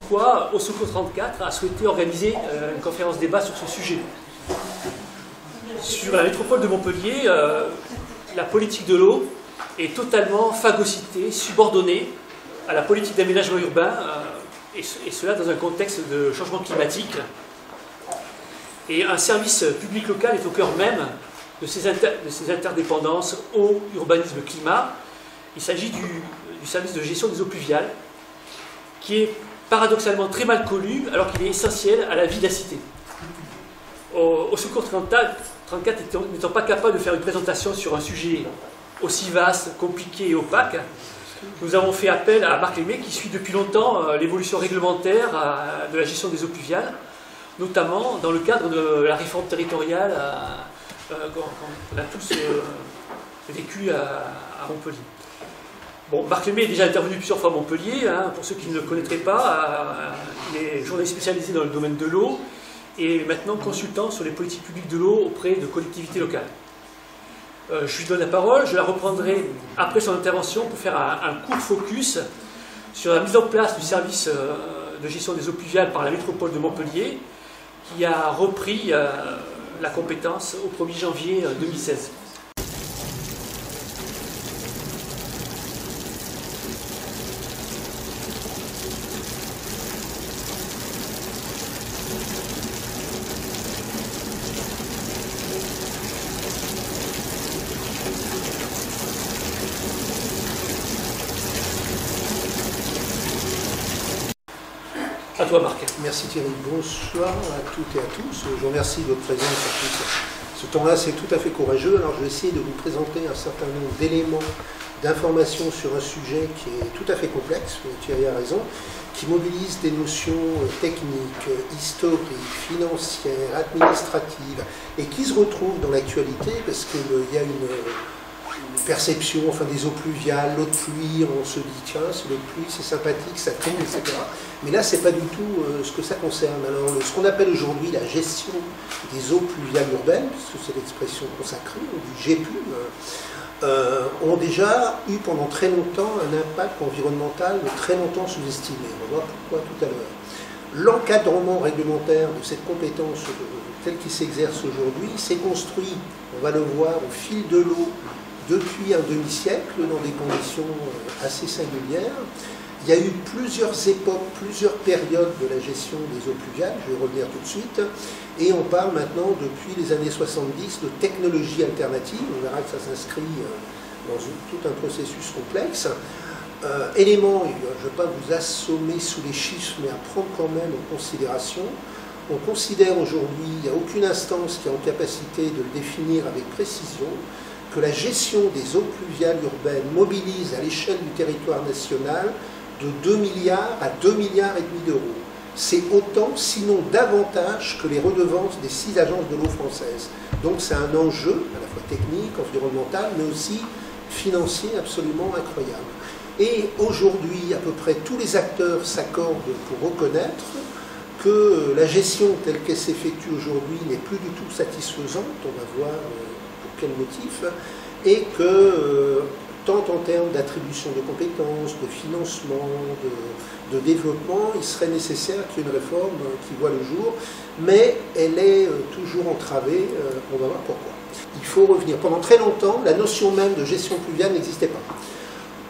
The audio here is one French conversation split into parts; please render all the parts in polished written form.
Pourquoi Au Secours 34 a souhaité organiser une conférence débat sur ce sujet. Sur la métropole de Montpellier, la politique de l'eau est totalement phagocytée, subordonnée à la politique d'aménagement urbain, et cela dans un contexte de changement climatique. Et un service public local est au cœur même de ces interdépendances eau, urbanisme, climat. Il s'agit du service de gestion des eaux pluviales, qui est paradoxalement très mal connu, alors qu'il est essentiel à la vie de la cité. Au Secours 34 n'étant pas capable de faire une présentation sur un sujet aussi vaste, compliqué et opaque, nous avons fait appel à Marc Lémé, qui suit depuis longtemps l'évolution réglementaire de la gestion des eaux pluviales, notamment dans le cadre de la réforme territoriale qu'on a tous vécu à Montpellier. Bon, Marc Lémé est déjà intervenu plusieurs fois à Montpellier, pour ceux qui ne le connaîtraient pas. Il est journaliste spécialisé dans le domaine de l'eau et maintenant consultant sur les politiques publiques de l'eau auprès de collectivités locales. Je lui donne la parole, je la reprendrai après son intervention pour faire un court focus sur la mise en place du service de gestion des eaux pluviales par la métropole de Montpellier, qui a repris la compétence au 1er janvier 2016. À toi, Marc. Merci Thierry. Bonsoir à toutes et à tous. Je vous remercie de votre présence à tous. Ce temps-là, c'est tout à fait courageux. Alors, je vais essayer de vous présenter un certain nombre d'éléments, d'informations sur un sujet qui est tout à fait complexe, Thierry a raison, qui mobilise des notions techniques, historiques, financières, administratives, et qui se retrouvent dans l'actualité parce qu'il y a une perception, des eaux pluviales, l'eau de pluie, on se dit tiens, c'est l'eau de pluie, c'est sympathique, ça tombe, etc. Mais là, c'est pas du tout ce que ça concerne. Alors, ce qu'on appelle aujourd'hui la gestion des eaux pluviales urbaines, puisque c'est l'expression consacrée, du GEPU, ont déjà eu pendant très longtemps un impact environnemental très longtemps sous-estimé. On va voir pourquoi tout à l'heure. L'encadrement réglementaire de cette compétence telle qu'il s'exerce aujourd'hui s'est construit, on va le voir, au fil de l'eau, depuis un demi-siècle, dans des conditions assez singulières. Il y a eu plusieurs époques, plusieurs périodes de la gestion des eaux pluviales, je vais revenir tout de suite, et on parle maintenant, depuis les années 70, de technologies alternatives. On verra que ça s'inscrit dans tout un processus complexe. Élément, je ne vais pas vous assommer sous les chiffres, mais à prendre quand même en considération. On considère aujourd'hui, il n'y a aucune instance qui a en capacité de le définir avec précision, que la gestion des eaux pluviales urbaines mobilise à l'échelle du territoire national de 2 milliards à 2,5 milliards d'euros. C'est autant, sinon davantage, que les redevances des 6 agences de l'eau françaises. Donc c'est un enjeu, à la fois technique, environnemental, mais aussi financier absolument incroyable. Et aujourd'hui, à peu près tous les acteurs s'accordent pour reconnaître que la gestion telle qu'elle s'effectue aujourd'hui n'est plus du tout satisfaisante, on va voir pour quel motif, et que tant en termes d'attribution de compétences, de financement, de développement, il serait nécessaire qu'il y ait une réforme qui voit le jour, mais elle est toujours entravée, on va voir pourquoi. Il faut revenir. Pendant très longtemps, la notion même de gestion pluviale n'existait pas.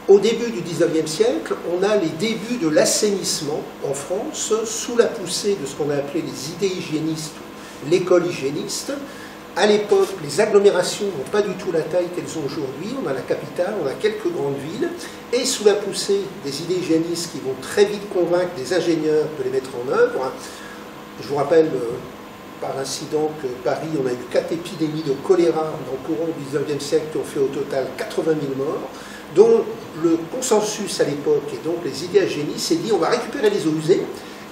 Au début du XIXe siècle, on a les débuts de l'assainissement en France, sous la poussée de ce qu'on a appelé les idées hygiénistes, l'école hygiéniste. À l'époque, les agglomérations n'ont pas du tout la taille qu'elles ont aujourd'hui. On a la capitale, on a quelques grandes villes, et sous la poussée des idées hygiénistes qui vont très vite convaincre des ingénieurs de les mettre en œuvre. Je vous rappelle, par incident, que Paris, on a eu 4 épidémies de choléra dans le courant du XIXe siècle qui ont fait au total 80 000 morts, dont le consensus à l'époque, et donc les idées hygiénistes, s'est dit on va récupérer les eaux usées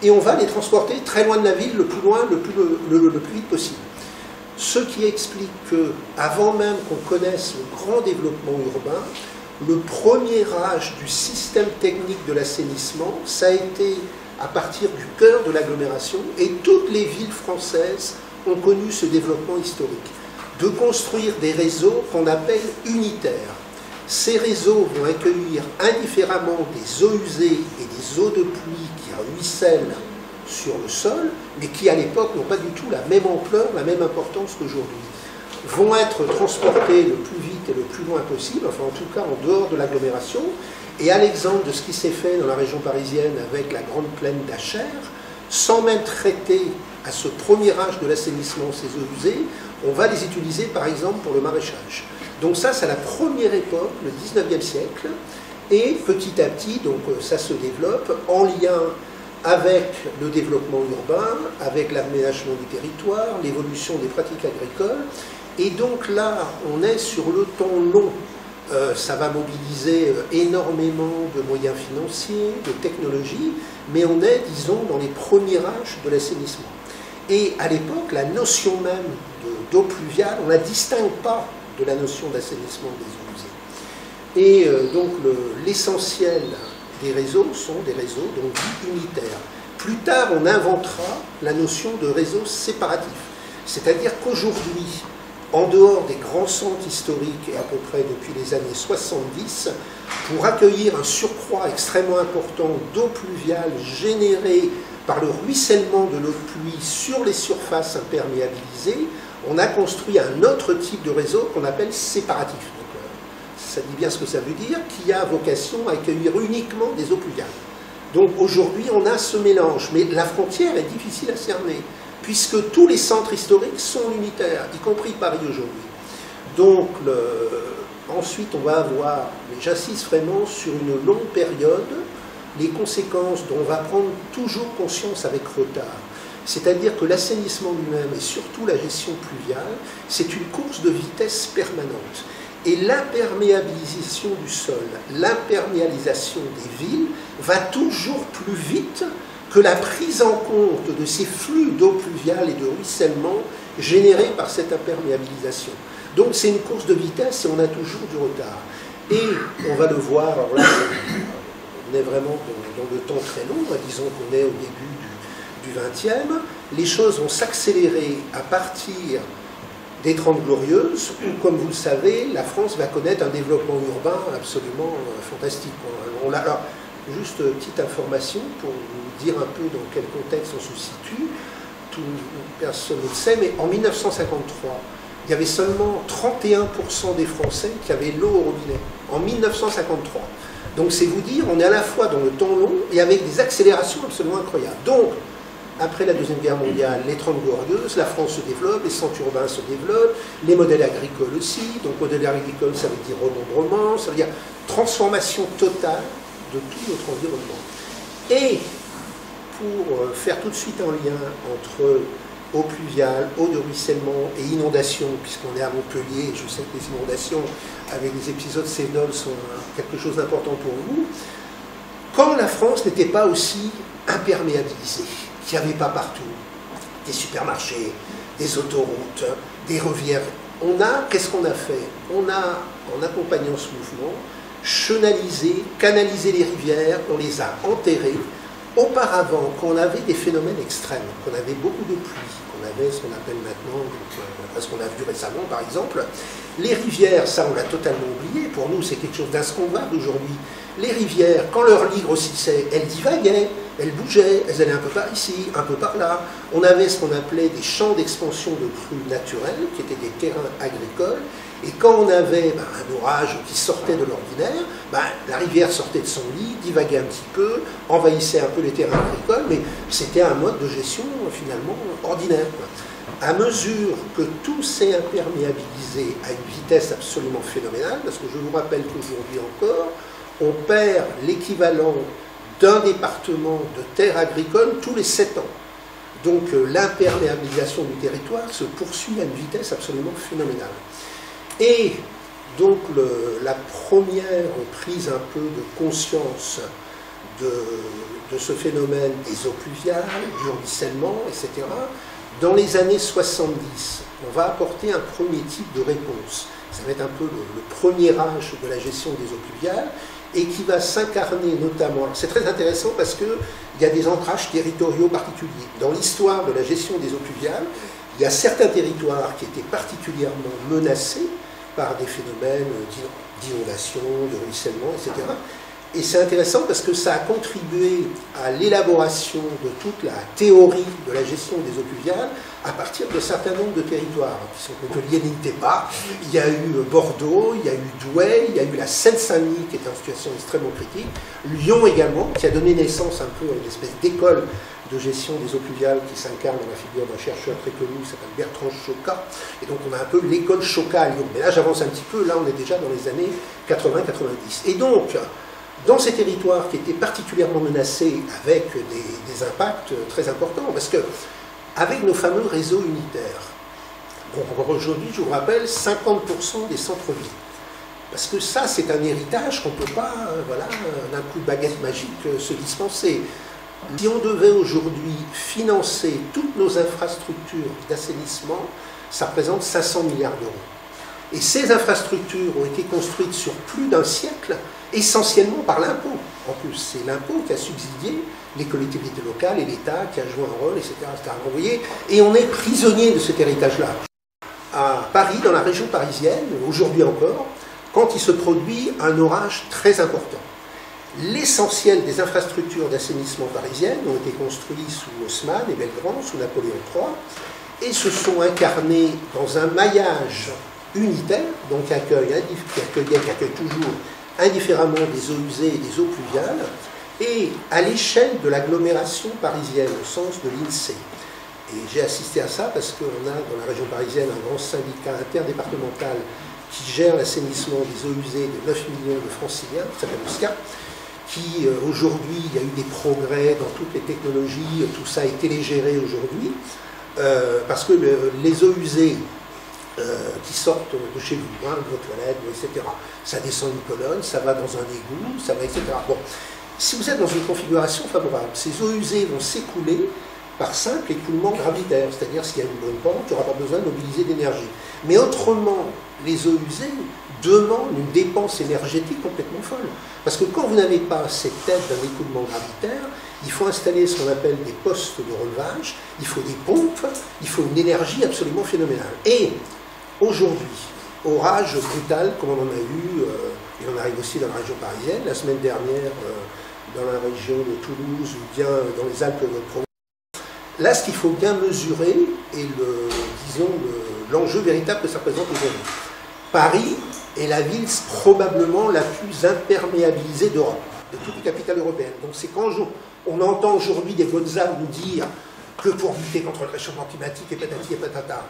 et on va les transporter très loin de la ville, le plus loin, le plus vite possible. Ce qui explique que, avant même qu'on connaisse le grand développement urbain, le premier âge du système technique de l'assainissement, ça a été à partir du cœur de l'agglomération, et toutes les villes françaises ont connu ce développement historique, de construire des réseaux qu'on appelle unitaires. Ces réseaux vont accueillir indifféremment des eaux usées et des eaux de pluie qui ruissellent sur le sol, mais qui à l'époque n'ont pas du tout la même ampleur, la même importance qu'aujourd'hui, vont être transportés le plus vite et le plus loin possible, enfin en tout cas en dehors de l'agglomération. Et à l'exemple de ce qui s'est fait dans la région parisienne avec la grande plaine d'Achères, sans même traiter à ce premier âge de l'assainissement ces eaux usées, on va les utiliser par exemple pour le maraîchage. Donc ça, c'est la première époque, le 19e siècle, et petit à petit, donc ça se développe en lien avec le développement urbain, avec l'aménagement du territoire, l'évolution des pratiques agricoles. Et donc là, on est sur le temps long. Ça va mobiliser énormément de moyens financiers, de technologies, mais on est, disons, dans les premiers âges de l'assainissement. Et à l'époque, la notion même d'eau pluviale, on ne la distingue pas de la notion d'assainissement des eaux usées. Et donc l'essentiel des réseaux sont des réseaux donc dits unitaires. Plus tard, on inventera la notion de réseau séparatif. C'est-à-dire qu'aujourd'hui, en dehors des grands centres historiques, et à peu près depuis les années 70, pour accueillir un surcroît extrêmement important d'eau pluviale générée par le ruissellement de l'eau de pluie sur les surfaces imperméabilisées, on a construit un autre type de réseau qu'on appelle séparatif. Donc, ça dit bien ce que ça veut dire, qui a vocation à accueillir uniquement des eaux pluviales. Donc aujourd'hui, on a ce mélange, mais la frontière est difficile à cerner, puisque tous les centres historiques sont unitaires, y compris Paris aujourd'hui. Donc, ensuite, on va avoir, mais j'insiste vraiment sur une longue période, les conséquences dont on va prendre toujours conscience avec retard. C'est-à-dire que l'assainissement lui-même, et surtout la gestion pluviale, c'est une course de vitesse permanente. Et l'imperméabilisation du sol, l'imperméabilisation des villes, va toujours plus vite que la prise en compte de ces flux d'eau pluviale et de ruissellement générés par cette imperméabilisation. Donc c'est une course de vitesse et on a toujours du retard. Et on va le voir, alors là, on est vraiment dans le temps très long, disons qu'on est au début du XXe, les choses vont s'accélérer à partir des 30 Glorieuses, où, comme vous le savez, la France va connaître un développement urbain absolument fantastique. Alors, juste petite information pour vous dire un peu dans quel contexte on se situe, personne ne le sait, mais en 1953, il y avait seulement 31% des Français qui avaient l'eau au robinet, en 1953. Donc c'est vous dire, on est à la fois dans le temps long et avec des accélérations absolument incroyables. Donc, après la Deuxième Guerre mondiale, les 30 Glorieuses, la France se développe, les centres urbains se développent, les modèles agricoles aussi. Donc modèle agricole, ça veut dire remembrement, ça veut dire transformation totale de tout notre environnement. Et pour faire tout de suite un lien entre eau pluviale, eau de ruissellement et inondations, puisqu'on est à Montpellier, je sais que les inondations avec les épisodes Cénol sont quelque chose d'important pour vous, quand la France n'était pas aussi imperméabilisée, qu'il n'y avait pas partout des supermarchés, des autoroutes, des rivières, qu'est-ce qu'on a fait? On a, en accompagnant ce mouvement, chenalisé, canalisé les rivières, on les a enterrées. Auparavant, quand on avait des phénomènes extrêmes, qu'on avait beaucoup de pluie, qu'on avait ce qu'on appelle maintenant, ce qu'on a vu récemment par exemple, les rivières, ça on l'a totalement oublié, pour nous c'est quelque chose d'inscombable aujourd'hui. Les rivières, quand leur lit grossissait, elles divaguaient, elles bougeaient, elles allaient un peu par ici, un peu par là. On avait ce qu'on appelait des champs d'expansion de crues naturelles, qui étaient des terrains agricoles, et quand on avait un orage qui sortait de l'ordinaire, la rivière sortait de son lit, divaguait un petit peu, envahissait un peu les terrains agricoles, mais c'était un mode de gestion finalement ordinaire. À mesure que tout s'est imperméabilisé à une vitesse absolument phénoménale, parce que je vous rappelle qu'aujourd'hui encore, on perd l'équivalent d'un département de terre agricole tous les 7 ans. Donc l'imperméabilisation du territoire se poursuit à une vitesse absolument phénoménale. Et donc la première prise un peu de conscience de ce phénomène des eaux pluviales, du ruissellement, etc., dans les années 70, on va apporter un premier type de réponse. Ça va être un peu le premier âge de la gestion des eaux pluviales, et qui va s'incarner notamment. C'est très intéressant parce qu'il y a des ancrages territoriaux particuliers. Dans l'histoire de la gestion des eaux pluviales, il y a certains territoires qui étaient particulièrement menacés par des phénomènes d'inondation, de ruissellement, etc. Et c'est intéressant parce que ça a contribué à l'élaboration de toute la théorie de la gestion des eaux pluviales à partir d'un certain nombre de territoires. Montpellier n'était pas, il y a eu Bordeaux, il y a eu Douai, il y a eu la Seine-Saint-Denis qui était en situation extrêmement critique, Lyon également, qui a donné naissance un peu à une espèce d'école de gestion des eaux pluviales qui s'incarne dans la figure d'un chercheur très connu qui s'appelle Bertrand Chocat. Et donc on a un peu l'école Chocat à Lyon. Mais là j'avance un petit peu, là on est déjà dans les années 80-90. Et donc, dans ces territoires qui étaient particulièrement menacés avec des impacts très importants, parce que avec nos fameux réseaux unitaires, donc aujourd'hui, je vous rappelle, 50% des centres-villes. Parce que ça, c'est un héritage qu'on ne peut pas, voilà, d'un coup de baguette magique, se dispenser. Si on devait aujourd'hui financer toutes nos infrastructures d'assainissement, ça représente 500 milliards d'euros. Et ces infrastructures ont été construites sur plus d'un siècle, essentiellement par l'impôt. En plus, c'est l'impôt qui a subsidié les collectivités locales et l'État qui a joué un rôle, etc. Vous voyez, et on est prisonnier de cet héritage-là. À Paris, dans la région parisienne, aujourd'hui encore, quand il se produit un orage très important, l'essentiel des infrastructures d'assainissement parisiennes ont été construites sous Haussmann et Belgrand, sous Napoléon III, et se sont incarnées dans un maillage unitaire, donc qui accueille toujours indifféremment des eaux usées et des eaux pluviales, et à l'échelle de l'agglomération parisienne, au sens de l'INSEE. Et j'ai assisté à ça parce qu'on a dans la région parisienne un grand syndicat interdépartemental qui gère l'assainissement des eaux usées de 9 millions de franciliens, qui s'appelle le SCA, qui aujourd'hui, il y a eu des progrès dans toutes les technologies, tout ça est télégéré aujourd'hui, parce que les eaux usées qui sortent de chez vous, hein, de vos toilettes, etc., ça descend une colonne, ça va dans un égout, ça va, etc. Bon, si vous êtes dans une configuration favorable, ces eaux usées vont s'écouler par simple écoulement gravitaire, c'est-à-dire s'il y a une bonne pente, il n'y aura pas besoin de mobiliser d'énergie. Mais autrement, les eaux usées demandent une dépense énergétique complètement folle. Parce que quand vous n'avez pas cette aide d'un écoulement gravitaire, il faut installer ce qu'on appelle des postes de relevage, il faut des pompes, il faut une énergie absolument phénoménale. Et aujourd'hui, orage brutal comme on en a eu, et on arrive aussi dans la région parisienne, la semaine dernière dans la région de Toulouse ou bien dans les Alpes de Provence. Là, ce qu'il faut bien mesurer est l'enjeu véritable que ça représente aujourd'hui. Paris est la ville probablement la plus imperméabilisée d'Europe, de toutes les capitales européennes. Donc c'est quand on entend aujourd'hui des bonnes âmes nous dire que pour lutter contre le réchauffement climatique et patati et patata,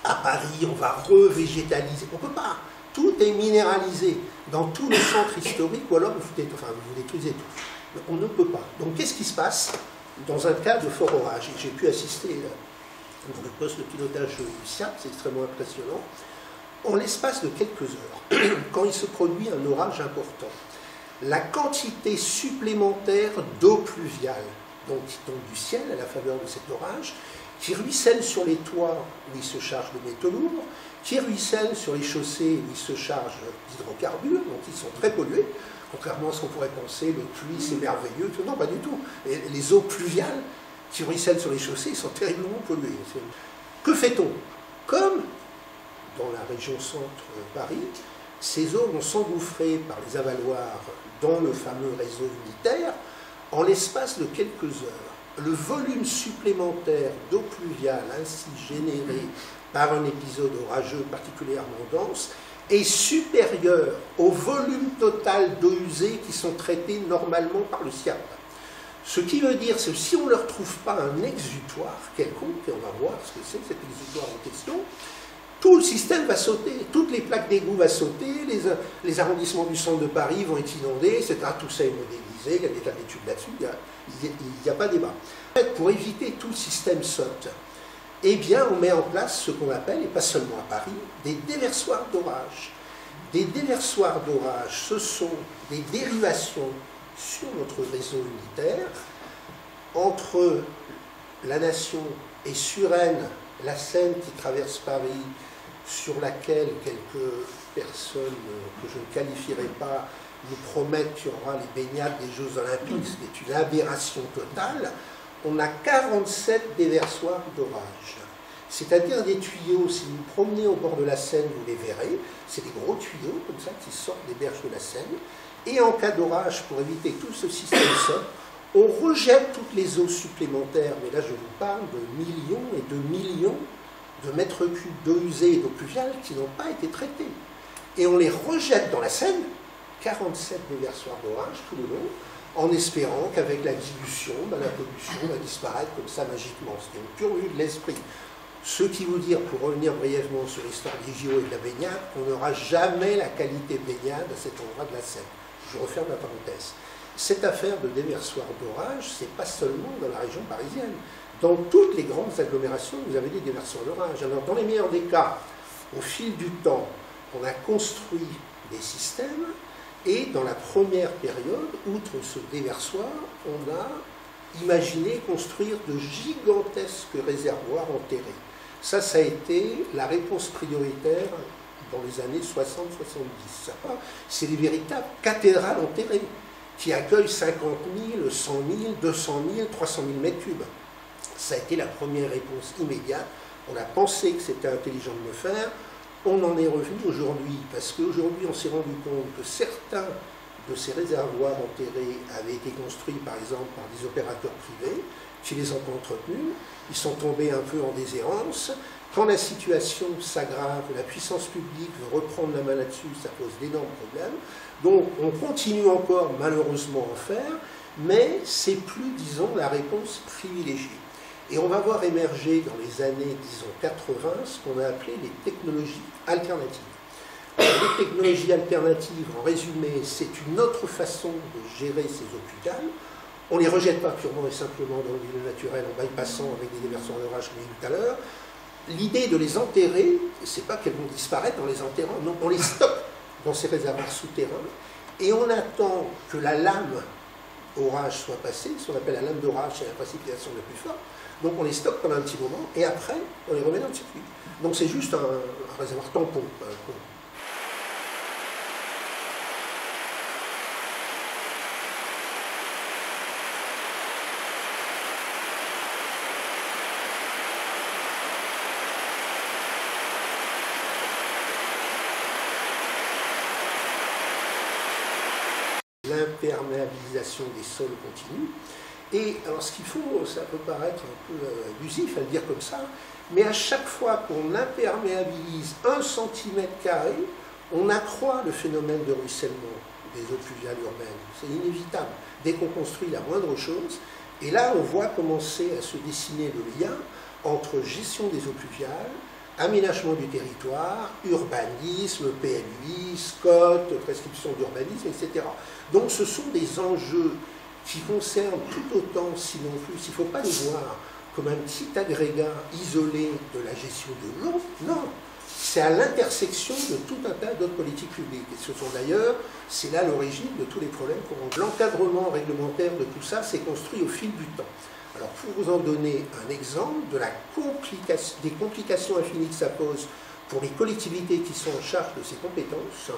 à Paris on va revégétaliser. On ne peut pas. Tout est minéralisé dans tout le centre historique, ou alors vous détruisez tout. On ne peut pas. Donc qu'est-ce qui se passe dans un cas de fort orage? J'ai pu assister dans le poste de pilotage du SIAP, c'est extrêmement impressionnant. En l'espace de quelques heures, quand il se produit un orage important, la quantité supplémentaire d'eau pluviale, donc qui tombe du ciel à la faveur de cet orage, qui ruisselle sur les toits où il se charge de métaux lourds, qui ruisselle sur les chaussées où il se charge d'hydrocarbures, donc ils sont très pollués, contrairement à ce qu'on pourrait penser, le pluie c'est merveilleux, non pas du tout. Et les eaux pluviales qui ruissellent sur les chaussées sont terriblement polluées. Que fait-on? Comme dans la région centre Paris, ces eaux vont s'engouffrer par les avaloirs dans le fameux réseau unitaire en l'espace de quelques heures. Le volume supplémentaire d'eau pluviale ainsi généré par un épisode orageux particulièrement dense est supérieur au volume total d'eau usée qui sont traitées normalement par le SIAP. Ce qui veut dire que si on ne leur trouve pas un exutoire quelconque, et on va voir ce que c'est cet exutoire en question, tout le système va sauter, toutes les plaques d'égout vont sauter, les arrondissements du centre de Paris vont être inondés, etc. Tout ça est modélisé, il y a des tas d'études là-dessus, il n'y a pas débat. En fait, pour éviter que tout le système saute, eh bien, on met en place ce qu'on appelle, et pas seulement à Paris, des déversoirs d'orage. Des déversoirs d'orage, ce sont des dérivations sur notre réseau unitaire entre la Nation et Suresnes, la Seine qui traverse Paris, sur laquelle quelques personnes que je ne qualifierai pas nous promettent qu'il y aura les baignades des Jeux Olympiques, ce qui est une aberration totale. On a 47 déversoirs d'orage. C'est-à-dire des tuyaux, si vous promenez au bord de la Seine, vous les verrez, c'est des gros tuyaux comme ça qui sortent des berges de la Seine, Et en cas d'orage, pour éviter tout ce système-là, on rejette toutes les eaux supplémentaires, mais là je vous parle de millions et de millions de mètres cubes d'eau usée et d'eau pluviale qui n'ont pas été traités. Et on les rejette dans la Seine, 47 déversoirs d'orage tout le long, en espérant qu'avec la dilution, la pollution va disparaître comme ça magiquement. C'était une pure vue de l'esprit. Ce qui veut dire, pour revenir brièvement sur l'histoire des JO et de la baignade, qu'on n'aura jamais la qualité baignade à cet endroit de la Seine. Je referme la parenthèse. Cette affaire de déversoir d'orage, c'est pas seulement dans la région parisienne. Dans toutes les grandes agglomérations, vous avez des déversoirs d'orage. Alors, dans les meilleurs des cas, au fil du temps, on a construit des systèmes, et dans la première période, outre ce déversoir, on a imaginé construire de gigantesques réservoirs enterrés. Ça a été la réponse prioritaire dans les années 60-70. C'est des véritables cathédrales enterrées qui accueillent 50 000, 100 000, 200 000, 300 000 mètres cubes. Ça a été la première réponse immédiate. On a pensé que c'était intelligent de le faire. On en est revenu aujourd'hui, parce qu'aujourd'hui on s'est rendu compte que certains de ces réservoirs enterrés avaient été construits par exemple par des opérateurs privés qui les ont entretenus. Ils sont tombés un peu en déshérence. Quand la situation s'aggrave, la puissance publique veut reprendre la main là-dessus, ça pose d'énormes problèmes. Donc on continue encore malheureusement à en faire, mais c'est plus, disons, la réponse privilégiée. Et on va voir émerger dans les années, disons, 80, ce qu'on a appelé les technologies alternatives. Les technologies alternatives, en résumé, c'est une autre façon de gérer ces eaux pluviales. On ne les rejette pas purement et simplement dans le milieu naturel en bypassant avec des déversoirs d'orage comme j'ai dit tout à l'heure. L'idée de les enterrer, c'est pas qu'elles vont disparaître en les enterrant, non, on les stocke dans ces réservoirs souterrains et on attend que la lame orage soit passée, ce qu'on appelle la lame d'orage, c'est la précipitation la plus forte. Donc on les stocke pendant un petit moment et après on les remet dans le circuit. Donc c'est juste un réservoir tampon. L'imperméabilisation des sols continue. Et alors ce qu'il faut, ça peut paraître un peu abusif à le dire comme ça, mais à chaque fois qu'on imperméabilise 1 cm², on accroît le phénomène de ruissellement des eaux pluviales urbaines. C'est inévitable. Dès qu'on construit la moindre chose, et là on voit commencer à se dessiner le lien entre gestion des eaux pluviales, aménagement du territoire, urbanisme, PLUI, SCOT, prescription d'urbanisme, etc. Donc ce sont des enjeux qui concernent tout autant, sinon plus, il ne faut pas les voir comme un petit agrégat isolé de la gestion de l'eau, non, c'est à l'intersection de tout un tas d'autres politiques publiques. Et ce sont d'ailleurs, c'est là l'origine de tous les problèmes qu'on rencontre. L'encadrement réglementaire de tout ça s'est construit au fil du temps. Alors, pour vous en donner un exemple de des complications infinies que ça pose pour les collectivités qui sont en charge de ces compétences,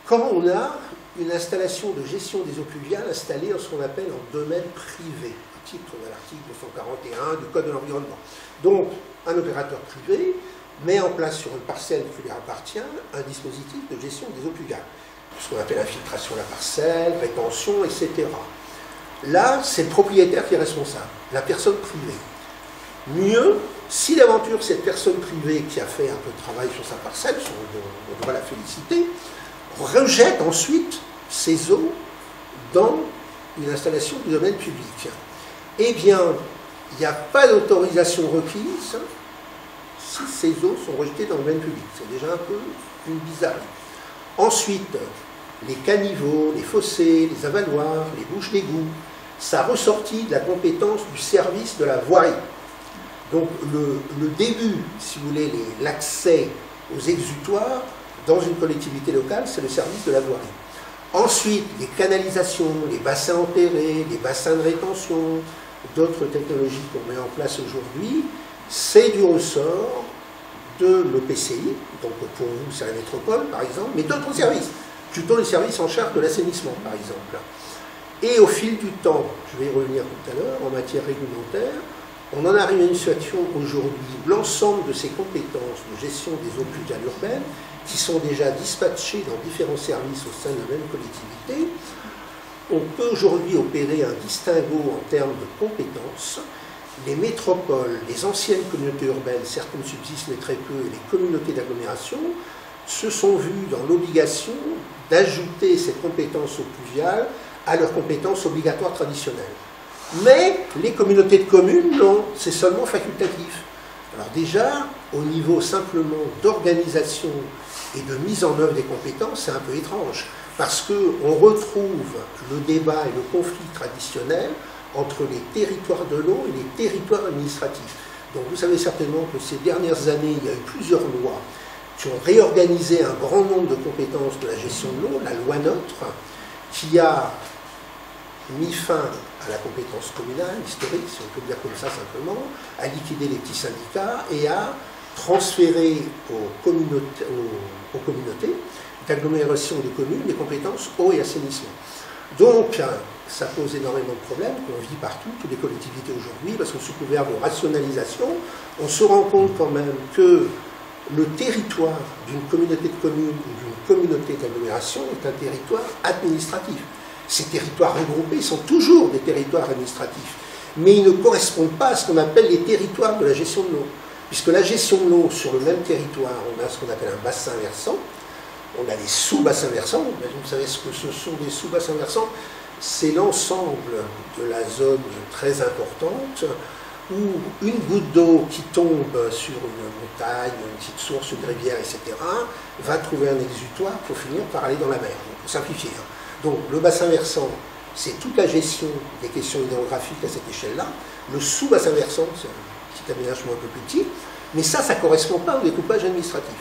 quand on a une installation de gestion des eaux pluviales installée en ce qu'on appelle en domaine privé, au titre de l'article 241 du Code de l'environnement. Donc, un opérateur privé met en place sur une parcelle qui lui appartient un dispositif de gestion des eaux pluviales, ce qu'on appelle infiltration de la parcelle, rétention, etc. Là, c'est le propriétaire qui est responsable, la personne privée. Mieux, si d'aventure cette personne privée qui a fait un peu de travail sur sa parcelle, on doit la féliciter, rejette ensuite ces eaux dans une installation du domaine public. Eh bien, il n'y a pas d'autorisation requise si ces eaux sont rejetées dans le domaine public. C'est déjà un peu une bizarrerie. Ensuite, les caniveaux, les fossés, les avaloirs, les bouches d'égout, ça ressortit de la compétence du service de la voirie. Donc le début, si vous voulez, l'accès aux exutoires dans une collectivité locale, c'est le service de la voirie. Ensuite, les canalisations, les bassins enterrés, les bassins de rétention, d'autres technologies qu'on met en place aujourd'hui, c'est du ressort de l'EPCI, donc pour vous c'est la métropole par exemple, mais d'autres services, plutôt les services en charge de l'assainissement par exemple. Et au fil du temps, je vais y revenir tout à l'heure, en matière réglementaire, On en arrive à une situation aujourd'hui où l'ensemble de ces compétences de gestion des eaux pluviales urbaines, qui sont déjà dispatchées dans différents services au sein de la même collectivité, on peut aujourd'hui opérer un distinguo en termes de compétences. Les métropoles, les anciennes communautés urbaines, certaines subsistent mais très peu, et les communautés d'agglomération se sont vues dans l'obligation d'ajouter cette compétence eaux pluviales à leurs compétences obligatoires traditionnelles. Mais les communautés de communes, non, c'est seulement facultatif. Alors déjà, au niveau simplement d'organisation et de mise en œuvre des compétences, c'est un peu étrange, parce qu'on retrouve le débat et le conflit traditionnel entre les territoires de l'eau et les territoires administratifs. Donc vous savez certainement que ces dernières années, il y a eu plusieurs lois qui ont réorganisé un grand nombre de compétences de la gestion de l'eau, la loi NOTRe, qui a mis fin à la compétence communale, historique, si on peut dire comme ça simplement, à liquider les petits syndicats et à transférer aux communautés d'agglomération de communes les compétences eau et assainissement. Donc, ça pose énormément de problèmes qu'on vit partout, toutes les collectivités aujourd'hui, parce que sous couvert de rationalisation, on se rend compte quand même que le territoire d'une communauté de communes ou d'une communauté d'agglomération est un territoire administratif. Ces territoires regroupés sont toujours des territoires administratifs, mais ils ne correspondent pas à ce qu'on appelle les territoires de la gestion de l'eau. Puisque la gestion de l'eau, sur le même territoire, on a ce qu'on appelle un bassin versant, on a des sous-bassins versants, vous savez ce que ce sont des sous-bassins versants, c'est l'ensemble de la zone très importante où une goutte d'eau qui tombe sur une montagne, une petite source, une rivière, etc., va trouver un exutoire pour finir par aller dans la mer, pour simplifier. Donc le bassin versant, c'est toute la gestion des questions hydrographiques à cette échelle-là. Le sous-bassin versant, c'est un petit aménagement un peu plus petit, mais ça ne correspond pas au découpage administratif.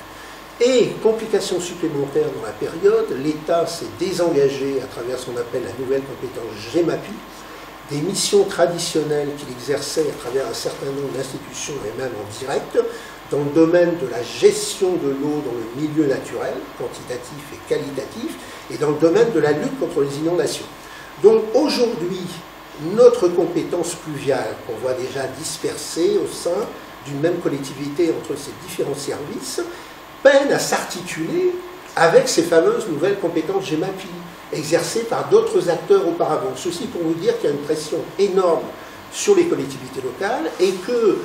Et, complication supplémentaire dans la période, l'État s'est désengagé à travers ce qu'on appelle la nouvelle compétence GEMAPI, des missions traditionnelles qu'il exerçait à travers un certain nombre d'institutions et même en direct, dans le domaine de la gestion de l'eau dans le milieu naturel, quantitatif et qualitatif, et dans le domaine de la lutte contre les inondations. Donc aujourd'hui, notre compétence pluviale, qu'on voit déjà dispersée au sein d'une même collectivité entre ces différents services, peine à s'articuler avec ces fameuses nouvelles compétences GEMAPI, exercées par d'autres acteurs auparavant. Ceci pour vous dire qu'il y a une pression énorme sur les collectivités locales et que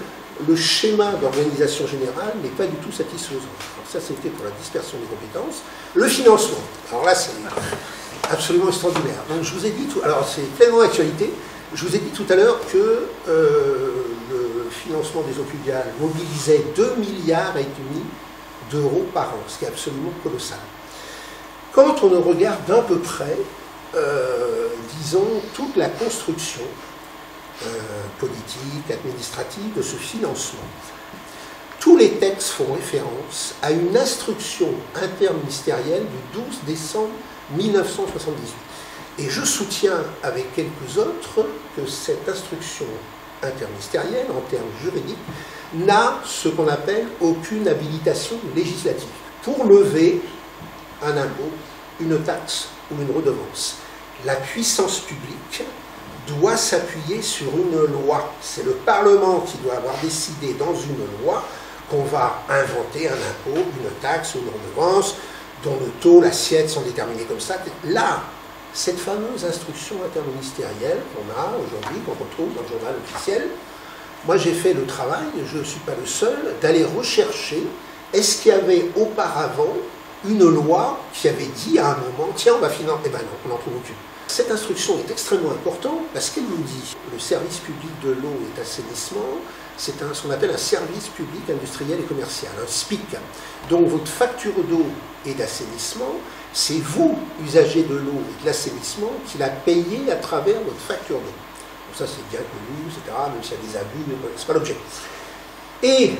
le schéma d'organisation générale n'est pas du tout satisfaisant. Alors ça, c'était pour la dispersion des compétences. Le financement, alors là, c'est absolument extraordinaire. Donc je vous ai dit, alors c'est pleinement d'actualité, je vous ai dit tout à l'heure que le financement des eaux pluviales mobilisait 2,5 milliards d'euros par an, ce qui est absolument colossal. Quand on regarde d'un peu près, disons, toute la construction politique, administrative de ce financement, tous les textes font référence à une instruction interministérielle du 12 décembre 1978. Et je soutiens avec quelques autres que cette instruction interministérielle, en termes juridiques, n'a ce qu'on appelle aucune habilitation législative pour lever un impôt, une taxe ou une redevance. La puissance publique doit s'appuyer sur une loi. C'est le Parlement qui doit avoir décidé dans une loi qu'on va inventer un impôt, une taxe ou une redevance, dont le taux, l'assiette sont déterminés comme ça. Là, cette fameuse instruction interministérielle qu'on a aujourd'hui, qu'on retrouve dans le journal officiel, moi j'ai fait le travail, je ne suis pas le seul, d'aller rechercher est-ce qu'il y avait auparavant une loi qui avait dit à un moment, tiens, on va financer, eh bien non, on n'en trouve aucune. Cette instruction est extrêmement importante parce qu'elle nous dit le service public de l'eau et d'assainissement, c'est ce qu'on appelle un service public industriel et commercial, un SPIC. Donc votre facture d'eau et d'assainissement, c'est vous, usagers de l'eau et de l'assainissement, qui la payez à travers votre facture d'eau. Donc ça c'est bien connu, etc., même s'il y a des abus, mais ce n'est pas l'objet. Et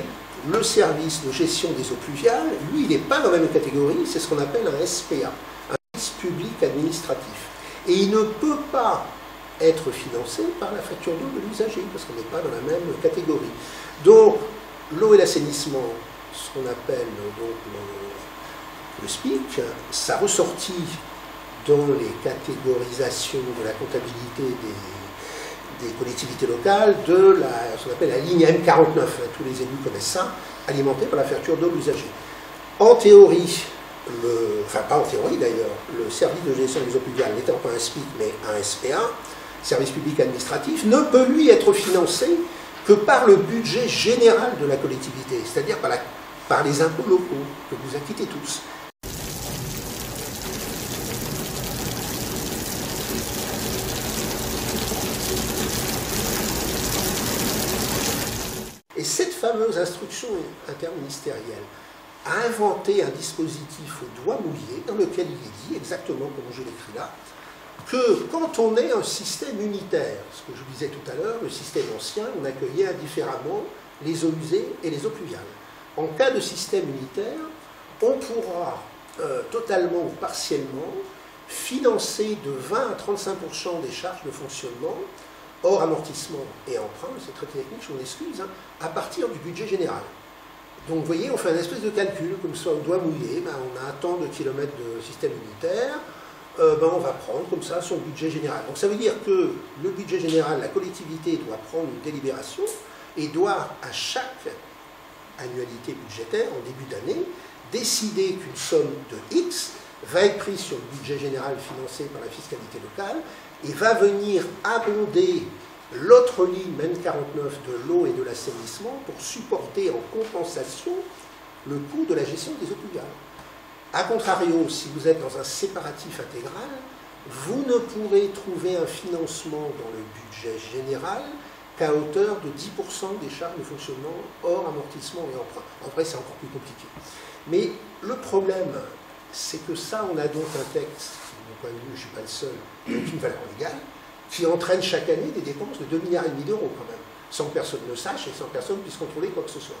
le service de gestion des eaux pluviales, lui, il n'est pas dans la même catégorie, c'est ce qu'on appelle un SPA, un service public administratif. Et il ne peut pas être financé par la facture d'eau de l'usager, parce qu'on n'est pas dans la même catégorie. Donc, l'eau et l'assainissement, ce qu'on appelle donc le SPIC, ça ressortit dans les catégorisations de la comptabilité des collectivités locales de ce qu'on appelle la ligne M49, tous les élus connaissent ça, alimentée par la facture d'eau de l'usager. En théorie, enfin pas en théorie d'ailleurs, le service de gestion des eaux pluviales n'étant pas un SPIC mais un SPA, service public administratif, ne peut lui être financé que par le budget général de la collectivité, c'est-à-dire par les impôts locaux que vous acquittez tous. Et cette fameuse instruction interministérielle a inventé un dispositif au doigt mouillé dans lequel il est dit, exactement comme je l'écris là, que quand on est un système unitaire, ce que je disais tout à l'heure, le système ancien, on accueillait indifféremment les eaux usées et les eaux pluviales. En cas de système unitaire, on pourra totalement ou partiellement financer de 20 à 35% des charges de fonctionnement, hors amortissement et emprunt, c'est très technique, je m'en excuse, à partir du budget général. Donc vous voyez, on fait un espèce de calcul, comme ça au doigt mouillé, on a un temps de kilomètres de système unitaire, on va prendre comme ça son budget général. Donc ça veut dire que le budget général, la collectivité doit prendre une délibération et doit à chaque annualité budgétaire, en début d'année, décider qu'une somme de X va être prise sur le budget général financé par la fiscalité locale et va venir abonder l'autre ligne N49 de l'eau et de l'assainissement pour supporter en compensation le coût de la gestion des eaux pluviales. A contrario, si vous êtes dans un séparatif intégral, vous ne pourrez trouver un financement dans le budget général qu'à hauteur de 10% des charges de fonctionnement hors amortissement et emprunt. En vrai, c'est encore plus compliqué. Mais le problème, c'est que ça, on a donc un texte, de mon point de vue, je ne suis pas le seul, avec une valeur légale, qui entraîne chaque année des dépenses de 2,5 milliards d'euros quand même, sans que personne ne sache et sans que personne puisse contrôler quoi que ce soit.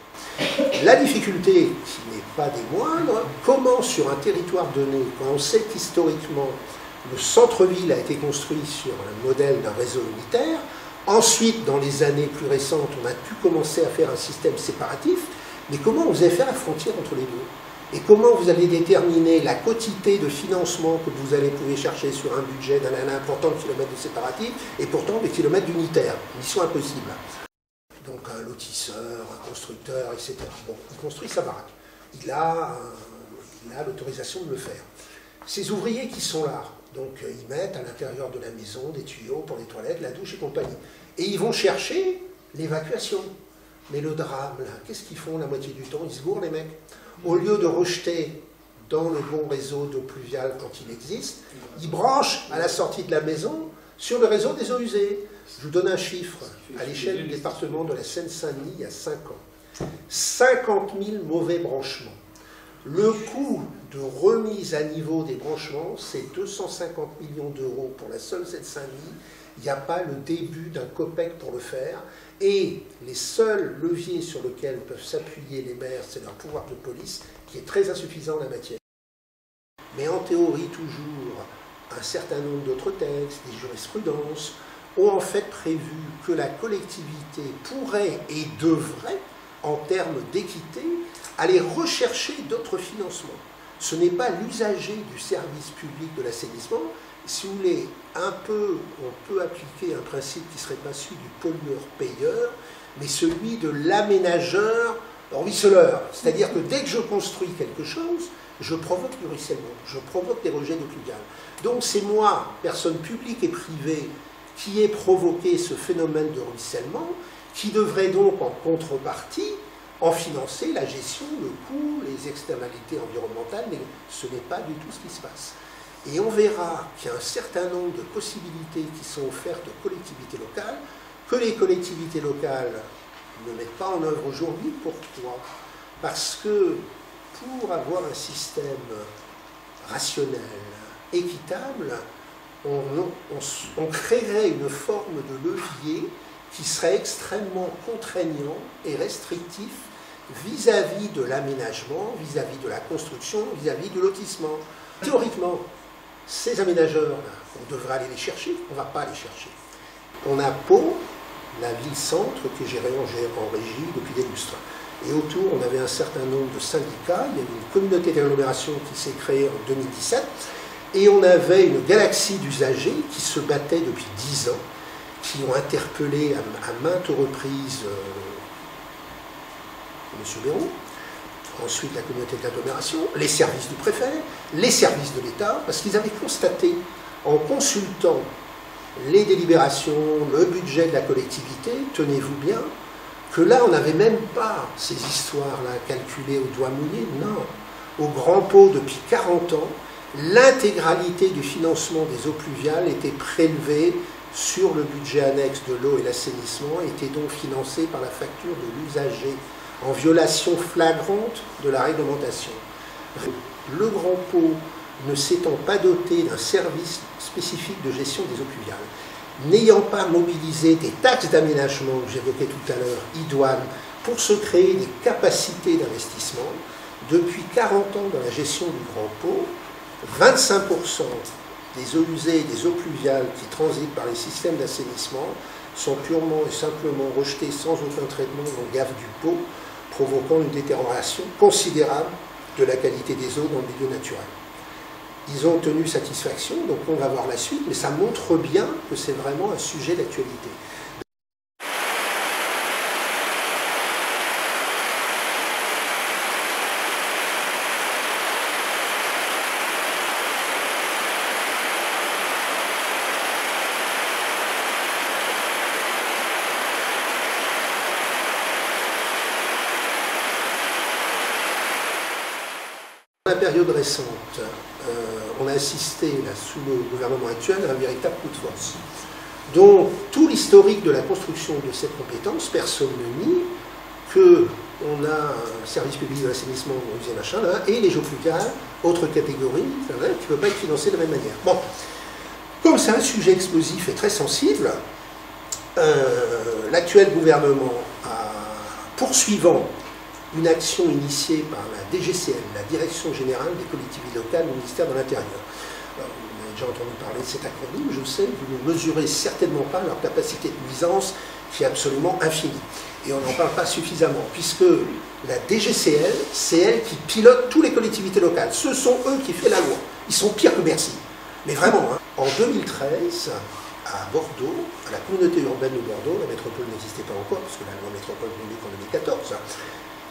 La difficulté, qui n'est pas des moindres, comment sur un territoire donné, quand on sait qu'historiquement le centre-ville a été construit sur un modèle d'un réseau unitaire, ensuite dans les années plus récentes on a pu commencer à faire un système séparatif, mais comment vous allez faire la frontière entre les deux ? Et comment vous allez déterminer la quotité de financement que vous allez pouvoir chercher sur un budget d'un important de kilomètres de séparatif et pourtant des kilomètres d'unitaire. Mission impossible. Donc un lotisseur, un constructeur, etc. Bon, il construit sa baraque. Il a l'autorisation de le faire. Ces ouvriers qui sont là, donc ils mettent à l'intérieur de la maison des tuyaux pour les toilettes, la douche et compagnie. Et ils vont chercher l'évacuation. Mais le drame, là, qu'est-ce qu'ils font la moitié du temps? Ils se gourrent, les mecs. Au lieu de rejeter dans le bon réseau d'eau pluviale quand il existe, ils branchent à la sortie de la maison sur le réseau des eaux usées. Je vous donne un chiffre. À l'échelle du département de la Seine-Saint-Denis, il y a 5 ans. 50 000 mauvais branchements. Le coût de remise à niveau des branchements, c'est 250 millions d'euros pour la seule Seine-Saint-Denis. Il n'y a pas le début d'un copec pour le faire. Et les seuls leviers sur lesquels peuvent s'appuyer les maires, c'est leur pouvoir de police, qui est très insuffisant en la matière. Mais en théorie, toujours, un certain nombre d'autres textes, des jurisprudences, ont en fait prévu que la collectivité pourrait et devrait, en termes d'équité, aller rechercher d'autres financements. Ce n'est pas l'usager du service public de l'assainissement. Si vous voulez, on peut appliquer un principe qui ne serait pas celui du pollueur-payeur, mais celui de l'aménageur-ruisseleur. C'est-à-dire que dès que je construis quelque chose, je provoque du ruissellement, je provoque des rejets d'eau pluviale. Donc c'est moi, personne publique et privée, qui ai provoqué ce phénomène de ruissellement, qui devrait donc en contrepartie en financer la gestion, le coût, les externalités environnementales, mais ce n'est pas du tout ce qui se passe. Et on verra qu'il y a un certain nombre de possibilités qui sont offertes aux collectivités locales, que les collectivités locales ne mettent pas en œuvre aujourd'hui. Pourquoi? Parce que pour avoir un système rationnel, équitable, on créerait une forme de levier qui serait extrêmement contraignant et restrictif vis-à-vis de l'aménagement, vis-à-vis de la construction, vis-à-vis du lotissement. Théoriquement, ces aménageurs-là, on devrait aller les chercher, on ne va pas les chercher. On a Pau, la ville-centre, qui est gérée en régie depuis des lustres. Et autour, on avait un certain nombre de syndicats, il y avait une communauté d'agglomération qui s'est créée en 2017, et on avait une galaxie d'usagers qui se battaient depuis 10 ans, qui ont interpellé à maintes reprises M. Béraud, ensuite la communauté d'agglomération, les services du préfet, les services de l'État, parce qu'ils avaient constaté, en consultant les délibérations, le budget de la collectivité, tenez-vous bien, que là, on n'avait même pas ces histoires-là calculées au doigt mouillé, non. Au grand pot, depuis 40 ans, l'intégralité du financement des eaux pluviales était prélevée sur le budget annexe de l'eau et l'assainissement, était donc financée par la facture de l'usager, en violation flagrante de la réglementation. Le grand pot ne s'étant pas doté d'un service spécifique de gestion des eaux pluviales, n'ayant pas mobilisé des taxes d'aménagement que j'évoquais tout à l'heure, idoines, pour se créer des capacités d'investissement, depuis 40 ans dans la gestion du grand pot, 25% des eaux usées et des eaux pluviales qui transitent par les systèmes d'assainissement sont purement et simplement rejetées sans aucun traitement dans le gave du pot, provoquant une détérioration considérable de la qualité des eaux dans le milieu naturel. Ils ont obtenu satisfaction, donc on va voir la suite, mais ça montre bien que c'est vraiment un sujet d'actualité. Dans la période récente, on a assisté, là, sous le gouvernement actuel, à un véritable coup de force. Donc, tout l'historique de la construction de cette compétence, personne ne nie qu'on a un service public de l'assainissement, machin, là, et les eaux pluviales, autre catégorie, qui ne peut pas être financée de la même manière. Bon, comme c'est un sujet explosif et très sensible, l'actuel gouvernement, poursuivant une action initiée par la DGCL, la Direction Générale des Collectivités Locales au ministère de l'Intérieur. Vous avez déjà entendu parler de cet acronyme, je sais, vous ne mesurez certainement pas leur capacité de nuisance qui est absolument infinie. Et on n'en parle pas suffisamment, puisque la DGCL, c'est elle qui pilote toutes les collectivités locales. Ce sont eux qui font la loi. Ils sont pires que Bercy. Mais vraiment, hein. En 2013, à Bordeaux, à la communauté urbaine de Bordeaux, la métropole n'existait pas encore, parce que la loi métropole est publique en 2014,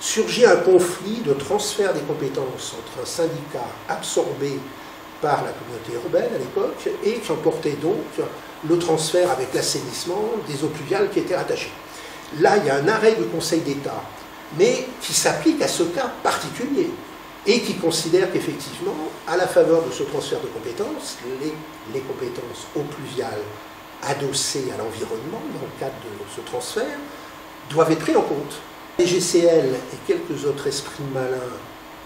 surgit un conflit de transfert des compétences entre un syndicat absorbé par la communauté urbaine à l'époque et qui emportait donc le transfert avec l'assainissement des eaux pluviales qui étaient rattachées. Là, il y a un arrêt du Conseil d'État, mais qui s'applique à ce cas particulier et qui considère qu'effectivement, à la faveur de ce transfert de compétences, les compétences eaux pluviales adossées à l'environnement dans le cadre de ce transfert doivent être prises en compte. La DGCL et quelques autres esprits malins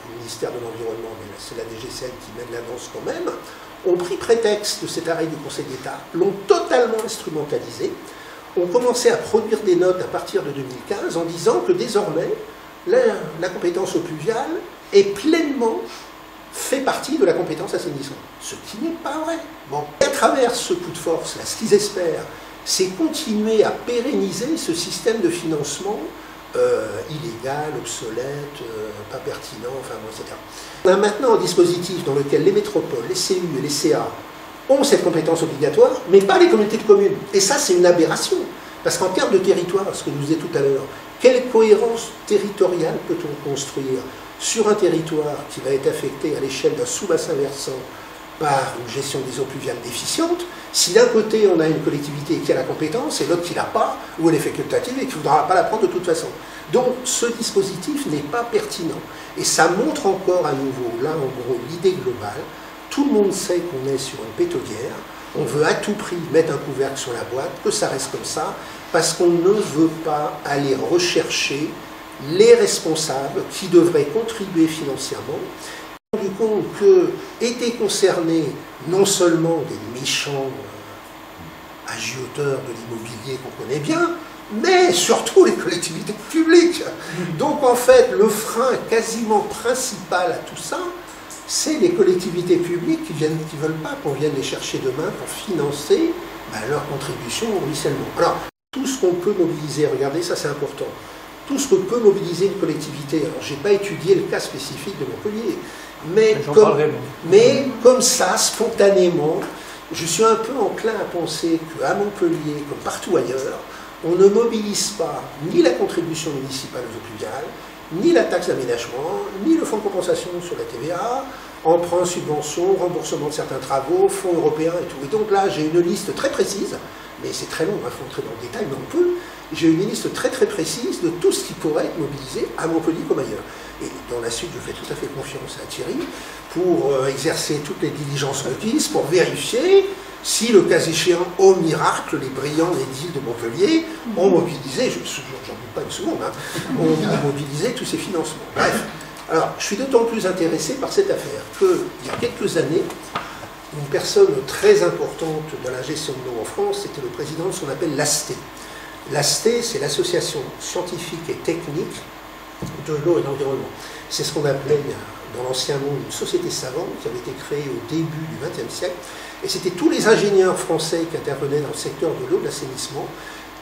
au ministère de l'Environnement, mais c'est la DGCL qui mène la danse quand même, ont pris prétexte de cet arrêt du Conseil d'État, l'ont totalement instrumentalisé, ont commencé à produire des notes à partir de 2015 en disant que désormais, la compétence eau pluviale est pleinement fait partie de la compétence assainissement. Ce qui n'est pas vrai. Bon. Et à travers ce coup de force, là, ce qu'ils espèrent, c'est continuer à pérenniser ce système de financement illégal, obsolète, pas pertinent, enfin bon, etc. On a maintenant un dispositif dans lequel les métropoles, les CU et les CA ont cette compétence obligatoire, mais pas les communautés de communes. Et ça, c'est une aberration. Parce qu'en termes de territoire, ce que je vous disais tout à l'heure, quelle cohérence territoriale peut-on construire sur un territoire qui va être affecté à l'échelle d'un sous-bassin versant par une gestion des eaux pluviales déficiente, si d'un côté on a une collectivité qui a la compétence et l'autre qui ne l'a pas, ou elle est facultative et qui ne voudra pas la prendre de toute façon. Donc ce dispositif n'est pas pertinent. Et ça montre encore à nouveau, là en gros, l'idée globale. Tout le monde sait qu'on est sur une pétaudière, on veut à tout prix mettre un couvercle sur la boîte, que ça reste comme ça, parce qu'on ne veut pas aller rechercher les responsables qui devraient contribuer financièrement. Rendu compte que étaient concernés non seulement des méchants agioteurs de l'immobilier qu'on connaît bien, mais surtout les collectivités publiques. Donc en fait, le frein quasiment principal à tout ça, c'est les collectivités publiques qui ne veulent pas qu'on vienne les chercher demain pour financer leur contribution au ruissellement. Alors, tout ce qu'on peut mobiliser, regardez, ça c'est important, tout ce que peut mobiliser une collectivité, alors je n'ai pas étudié le cas spécifique de Montpellier, mais comme ça, spontanément, je suis un peu enclin à penser qu'à Montpellier, comme partout ailleurs, on ne mobilise pas ni la contribution municipale aux eaux pluviales, ni la taxe d'aménagement, ni le fonds de compensation sur la TVA, emprunt, subvention, remboursement de certains travaux, fonds européens et tout. Et donc là, j'ai une liste très précise, mais c'est très long, il faut entrer dans le détail, mais on peut. J'ai une liste très très précise de tout ce qui pourrait être mobilisé à Montpellier comme ailleurs. Et dans la suite, je fais tout à fait confiance à Thierry pour exercer toutes les diligences requises, pour vérifier si, le cas échéant, au miracle, les brillants édiles de Montpellier ont mobilisé, j'en doute pas une seconde, ont mobilisé tous ces financements. Bref, alors je suis d'autant plus intéressé par cette affaire qu'il y a quelques années, une personne très importante de la gestion de l'eau en France, c'était le président de ce qu'on appelle l'ASTE. L'ASTE, c'est l'association scientifique et technique de l'eau et de l'environnement. C'est ce qu'on appelait dans l'ancien monde une société savante qui avait été créée au début du XXe siècle. Et c'était tous les ingénieurs français qui intervenaient dans le secteur de l'eau, de l'assainissement,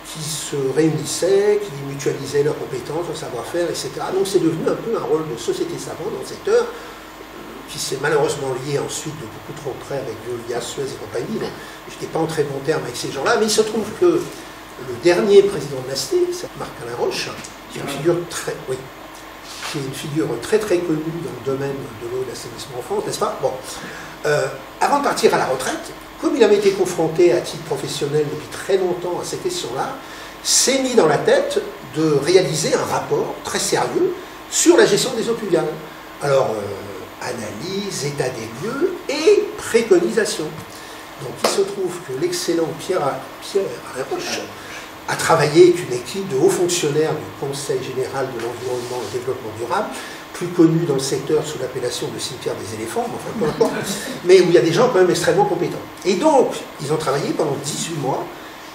qui se réunissaient, qui mutualisaient leurs compétences, leur savoir-faire, etc. Donc c'est devenu un peu un rôle de société savante dans le secteur, qui s'est malheureusement lié ensuite de beaucoup trop près avec Veolia, Suez et compagnie. Je n'étais pas en très bon terme avec ces gens-là, mais il se trouve que le dernier président de l'ASTE, c'est Marc-Alain Roche, qui est une figure très très connue dans le domaine de l'eau et de l'assainissement en France, n'est-ce pas? Bon. Avant de partir à la retraite, comme il avait été confronté à titre professionnel depuis très longtemps à ces questions-là, s'est mis dans la tête de réaliser un rapport très sérieux sur la gestion des eaux pluviales. Alors, analyse, état des lieux et préconisation. Donc il se trouve que l'excellent Pierre Alain Roche a travaillé avec une équipe de hauts fonctionnaires du Conseil général de l'environnement et du développement durable, plus connu dans le secteur sous l'appellation de cimetière des éléphants, enfin peu importe, mais où il y a des gens quand même extrêmement compétents. Et donc, ils ont travaillé pendant 18 mois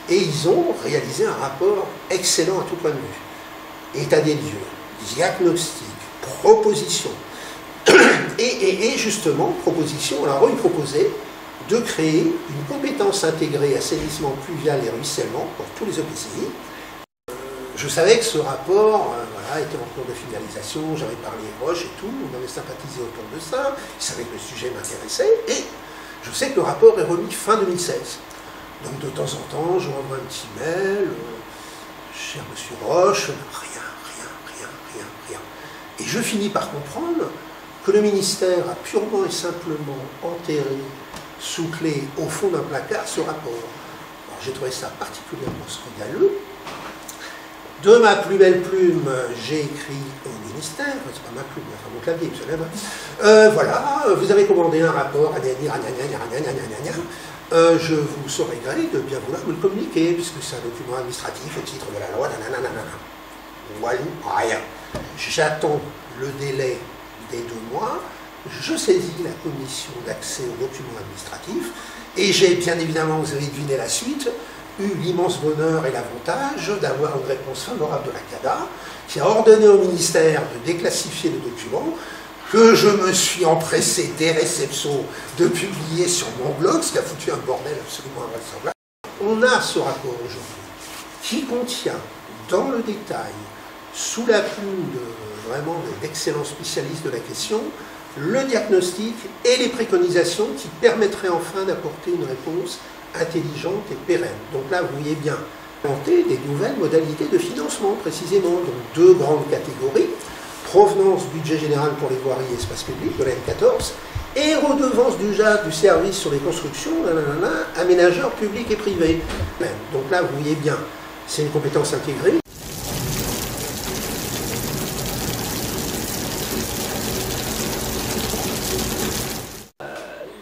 et ils ont réalisé un rapport excellent à tout point de vue. État des lieux, diagnostic, proposition. Et justement, proposition, alors ils proposaient de créer une compétence intégrée assainissement pluvial et ruissellement pour tous les EPCI. Je savais que ce rapport était en cours de finalisation, j'avais parlé Roche et tout, on avait sympathisé autour de ça, il savait que le sujet m'intéressait, et je sais que le rapport est remis fin 2016. Donc de temps en temps, je renvoie un petit mail, cher monsieur Roche, rien. Et je finis par comprendre que le ministère a purement et simplement enterré sous clé au fond d'un placard ce rapport. Alors j'ai trouvé ça particulièrement scandaleux. De ma plus belle plume, j'ai écrit au ministère, c'est pas ma plume, enfin mon clavier, vous savez, voilà, vous avez commandé un rapport, je vous saurai gré de bien vouloir me le communiquer, puisque c'est un document administratif au titre de la loi, voilà, rien. J'attends le délai des 2 mois, je saisis la commission d'accès aux documents administratifs, et j'ai bien évidemment, vous avez deviné la suite, eu l'immense bonheur et l'avantage d'avoir une réponse favorable de la CADA, qui a ordonné au ministère de déclassifier le document, que je me suis empressé des réceptions de publier sur mon blog, ce qui a foutu un bordel absolument invraisemblable. On a ce rapport aujourd'hui, qui contient dans le détail, sous la plume d'excellents spécialistes de la question, le diagnostic et les préconisations qui permettraient enfin d'apporter une réponse intelligente et pérenne. Donc là, vous voyez bien, inventer des nouvelles modalités de financement, précisément, donc 2 grandes catégories, provenance budget général pour les voiries et espaces publics, de la M14, et redevance du JAD, du service sur les constructions, aménageurs publics et privés. Donc là, vous voyez bien, c'est une compétence intégrée.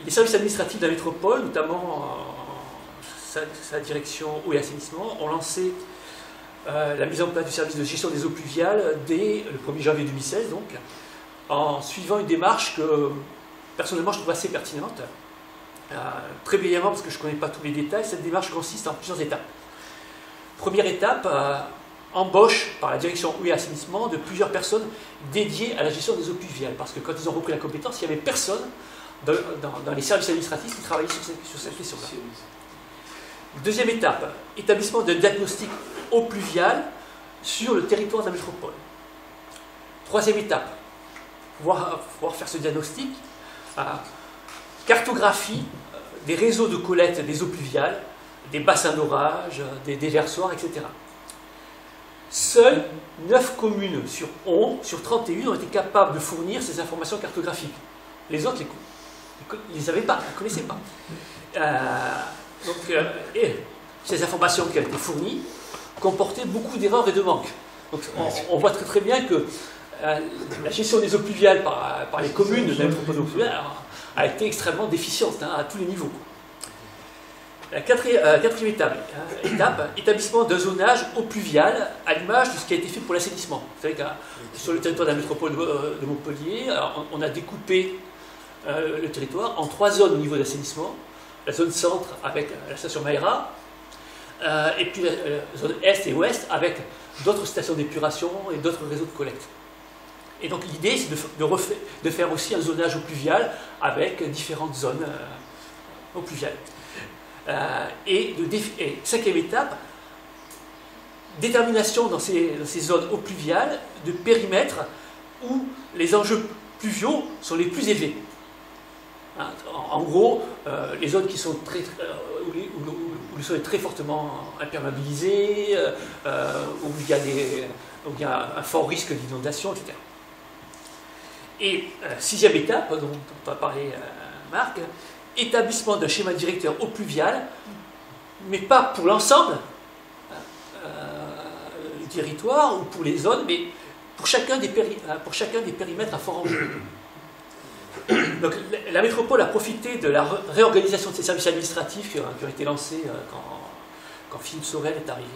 Les services administratifs de la métropole, notamment sa direction eau et assainissement, ont lancé la mise en place du service de gestion des eaux pluviales dès le 1er janvier 2016, donc, en suivant une démarche que, personnellement, je trouve assez pertinente. Très brillamment, parce que je ne connais pas tous les détails, cette démarche consiste en plusieurs étapes. Première étape, embauche par la direction eau et assainissement de plusieurs personnes dédiées à la gestion des eaux pluviales, parce que quand ils ont repris la compétence, il n'y avait personne dans les services administratifs qui travaillaient sur cette question-là. Deuxième étape, établissement d'un diagnostic eau pluviale sur le territoire de la métropole. Troisième étape, pouvoir faire ce diagnostic, cartographie des réseaux de collecte des eaux pluviales, des bassins d'orage, des déversoirs, etc. Seules 9 communes sur 31 ont été capables de fournir ces informations cartographiques. Les autres ils les avaient pas, ils ne connaissaient pas. Et ces informations qui ont été fournies comportaient beaucoup d'erreurs et de manques. Donc on voit très bien que la gestion des eaux pluviales par les communes de la métropole pluviale a été extrêmement déficiente à tous les niveaux. La quatrième étape, établissement d'un zonage eau pluviale à l'image de ce qui a été fait pour l'assainissement. Vous savez que sur le territoire de la métropole de Montpellier, on a découpé le territoire en 3 zones au niveau d'assainissement. La zone centre avec la station Maïra, et puis la zone est et ouest avec d'autres stations d'épuration et d'autres réseaux de collecte. Et donc l'idée c'est de faire aussi un zonage eau pluviale avec différentes zones eau pluviale. Et 5e étape, détermination dans ces zones eau pluviale de périmètres où les enjeux pluviaux sont les plus élevés. En gros, les zones qui sont où le sol est très fortement imperméabilisé, où il y a un fort risque d'inondation, etc. Et 6e étape, dont on va parler Marc, établissement d'un schéma directeur eau pluviale, mais pas pour l'ensemble du territoire ou pour les zones, mais pour chacun des périmètres à fort enjeu. Donc la métropole a profité de la réorganisation de ses services administratifs qui ont été lancés quand Philippe Sorel est arrivé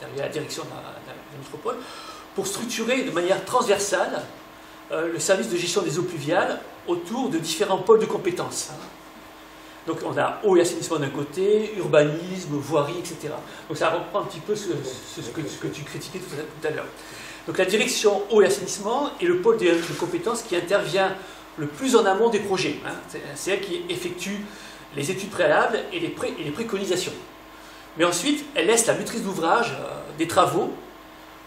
à la direction de la métropole, pour structurer de manière transversale le service de gestion des eaux pluviales autour de différents pôles de compétences. Donc on a eau et assainissement d'un côté, urbanisme, voirie, etc. Donc ça reprend un petit peu ce que tu critiquais tout à l'heure. Donc la direction eau et assainissement est le pôle de compétences qui intervient le plus en amont des projets. C'est elle qui effectue les études préalables et les préconisations. Mais ensuite, elle laisse la maîtrise d'ouvrage des travaux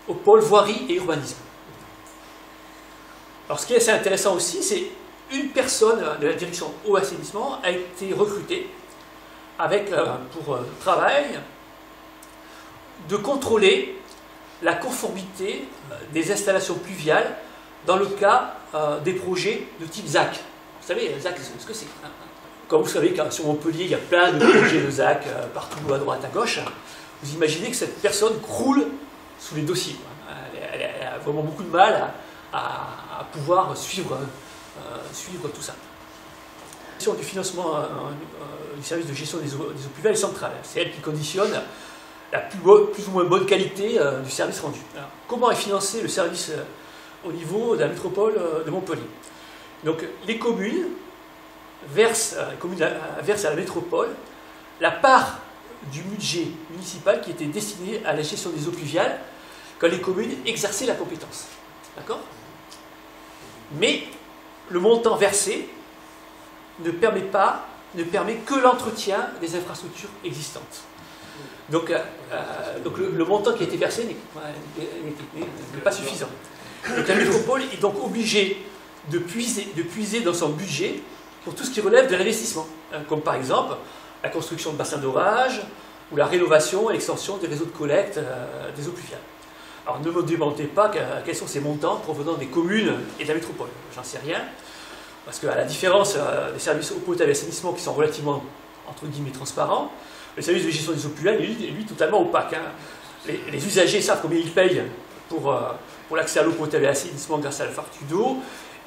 au pôle voirie et urbanisme. Alors ce qui est assez intéressant aussi, c'est une personne de la direction eau et assainissement a été recrutée avec pour travail de contrôler la conformité des installations pluviales dans le cas des projets de type ZAC. Vous savez, ZAC, ce que c'est. Comme vous savez, sur Montpellier, il y a plein de projets de ZAC partout, à droite, à gauche. Vous imaginez que cette personne croule sous les dossiers. Elle a vraiment beaucoup de mal à pouvoir suivre tout ça. La question du financement du service de gestion des eaux pluviales est centrale. C'est elle qui conditionne la plus ou moins bonne qualité du service rendu. Alors, comment est financé le service au niveau de la métropole de Montpellier? Donc les communes versent à la métropole la part du budget municipal qui était destiné à la gestion des eaux pluviales quand les communes exerçaient la compétence. D'accord? Mais le montant versé ne permet que l'entretien des infrastructures existantes. Donc le montant qui a été versé n'est pas suffisant. Donc la métropole est donc obligée de puiser dans son budget pour tout ce qui relève de l'investissement, comme par exemple la construction de bassins d'orage ou la rénovation et l'extension des réseaux de collecte des eaux pluviales. Alors ne me demandez pas quels sont ces montants provenant des communes et de la métropole, j'en sais rien, parce qu'à la différence des services eau potable et assainissement qui sont relativement, entre guillemets, transparents, le service de gestion des eaux pluviales est lui totalement opaque. Les usagers savent combien ils payent pour l'accès à l'eau potable et à l'assainissement grâce à la facture d'eau,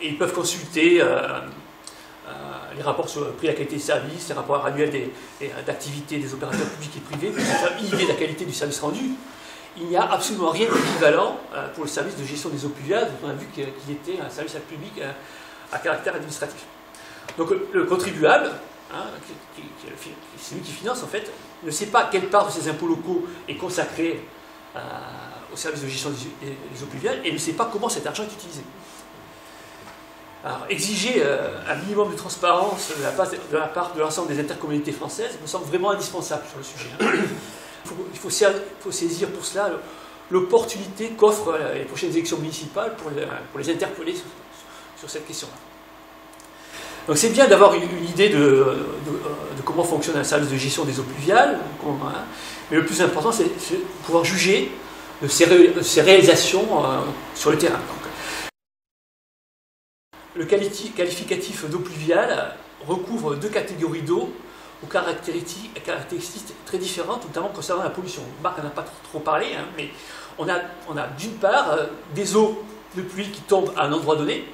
et ils peuvent consulter les rapports sur le prix et la qualité des services, les rapports annuels d'activité des opérateurs publics et privés, pour faire une idée de la qualité du service rendu. Il n'y a absolument rien d'équivalent pour le service de gestion des eaux pluviales, dont on a vu qu'il était un service public à caractère administratif. Donc le contribuable, c'est lui qui finance en fait, ne sait pas quelle part de ses impôts locaux est consacrée au service de gestion des eaux pluviales et ne sait pas comment cet argent est utilisé. Alors, exiger un minimum de transparence de la part de l'ensemble des intercommunalités françaises me semble vraiment indispensable sur le sujet. Il faut saisir pour cela l'opportunité qu'offrent les prochaines élections municipales pour les interpeller sur cette question-là. Donc c'est bien d'avoir une idée de comment fonctionne un service de gestion des eaux pluviales, mais le plus important, c'est de pouvoir juger de ses réalisations sur le terrain. Le qualificatif d'eau pluviale recouvre deux catégories d'eau aux caractéristiques très différentes, notamment concernant la pollution. Marc n'en a pas trop parlé, hein, mais on a d'une part des eaux de pluie qui tombent à un endroit donné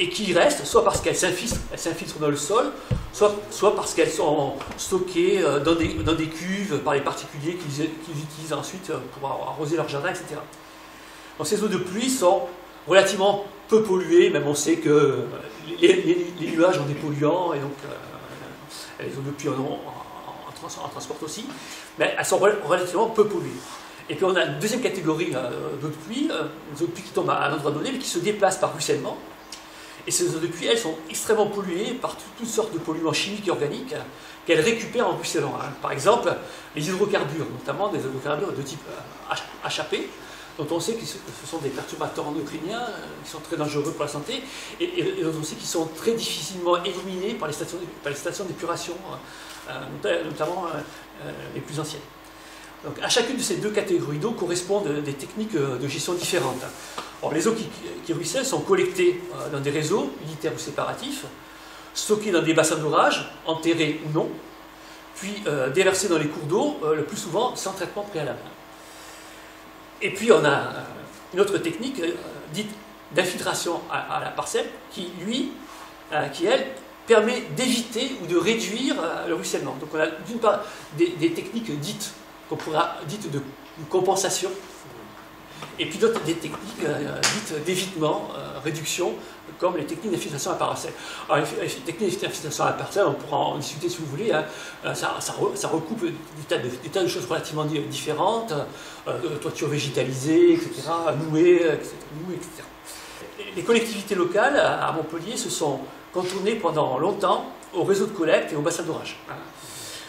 et qui y restent, soit parce qu'elles s'infiltrent dans le sol, soit parce qu'elles sont stockées dans des cuves par les particuliers qu'ils utilisent ensuite pour arroser leur jardin, etc. Donc ces eaux de pluie sont relativement peu polluées, même on sait que les nuages ont des polluants, et donc les eaux de pluie en transportent aussi, mais elles sont relativement peu polluées. Et puis on a une deuxième catégorie d'eau de pluie, des eaux de pluie qui tombent à un endroit donné, mais qui se déplacent par ruissellement. Et ces eaux de pluie, elles sont extrêmement polluées par toutes sortes de polluants chimiques et organiques qu'elles récupèrent en ruisselant. Par exemple, les hydrocarbures, notamment des hydrocarbures de type HAP, dont on sait que ce sont des perturbateurs endocriniens qui sont très dangereux pour la santé, et dont on sait qu'ils sont très difficilement éliminés par les stations d'épuration, notamment les plus anciennes. Donc, à chacune de ces deux catégories d'eau correspondent des techniques de gestion différentes. Or, les eaux qui ruissellent sont collectées dans des réseaux unitaires ou séparatifs, stockées dans des bassins d'orage, enterrés ou non, puis déversées dans les cours d'eau, le plus souvent sans traitement préalable. Et puis on a une autre technique dite d'infiltration à la parcelle qui, elle, permet d'éviter ou de réduire le ruissellement. Donc on a d'une part des techniques dites de compensation, et puis d'autres des techniques dites d'évitement, réduction, comme les techniques d'infiltration à la parcelle. Alors les techniques d'infiltration à la parcelle, on pourra en discuter si vous voulez, hein, ça recoupe des tas de choses relativement différentes, toitures végétalisées, etc., nouées, etc. Les collectivités locales à Montpellier se sont cantonnées pendant longtemps au réseau de collecte et au bassin d'orage.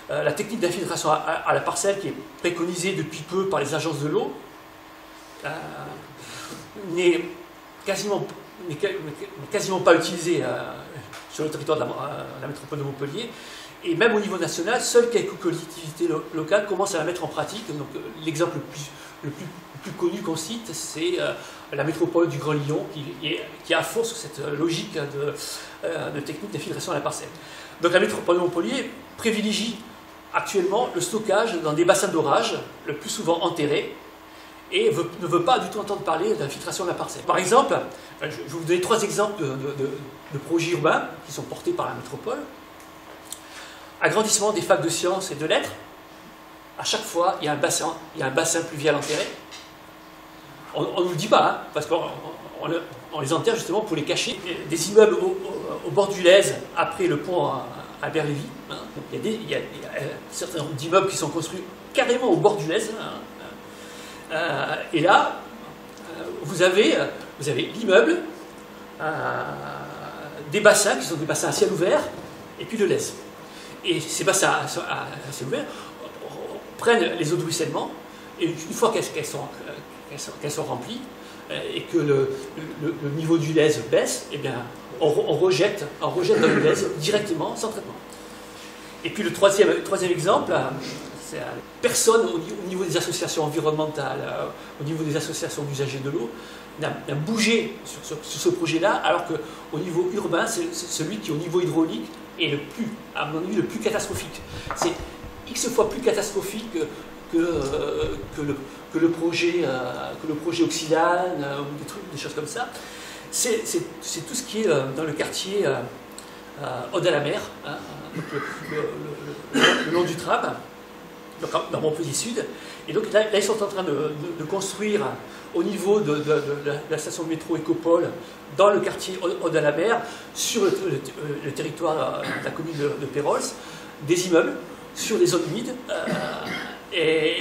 La technique d'infiltration à la parcelle, qui est préconisée depuis peu par les agences de l'eau, n'est quasiment pas utilisée sur le territoire de la métropole de Montpellier. Et même au niveau national, seules quelques collectivités locales commencent à la mettre en pratique. Donc, l'exemple le plus connu qu'on cite, c'est la métropole du Grand Lyon, qui a à fond sur cette logique de technique d'infiltration à la parcelle. Donc la métropole de Montpellier privilégie actuellement le stockage dans des bassins d'orage, le plus souvent enterrés, et ne veut pas du tout entendre parler d'infiltration de la parcelle. Par exemple, je vais vous donner 3 exemples de projets urbains qui sont portés par la métropole. Agrandissement des facs de sciences et de lettres. À chaque fois, il y a un bassin pluvial enterré. On ne nous le dit pas, hein, parce qu'on les enterre justement pour les cacher. Des immeubles au bord du Lèze, après le pont à Berlévy. Hein. Il y a certains immeubles qui sont construits carrément au bord du Lèze. Hein. Et là, vous avez l'immeuble, des bassins qui sont des bassins à ciel ouvert, et puis le Lèze. Et ces bassins à ciel ouvert prennent les eaux de ruissellement, et une fois qu'elles sont remplies, et que le niveau du Lèze baisse, eh bien, on rejette dans le Lèze directement, sans traitement. Et puis le troisième exemple, c'est personne au niveau des associations environnementales, au niveau des associations d'usagers de l'eau, n'a bougé sur ce projet-là, alors qu'au niveau urbain, c'est celui qui, au niveau hydraulique, est à mon avis, le plus catastrophique. C'est X fois plus catastrophique que le projet Oxylane, ou des choses comme ça. C'est tout ce qui est dans le quartier Aude à la mer, hein, le long du tram, donc dans Montpellier Sud. Et donc là, ils sont en train de construire au niveau de la station de métro Écopole, dans le quartier Aude à la mer, sur le territoire de la commune de Pérols, des immeubles sur des zones humides, et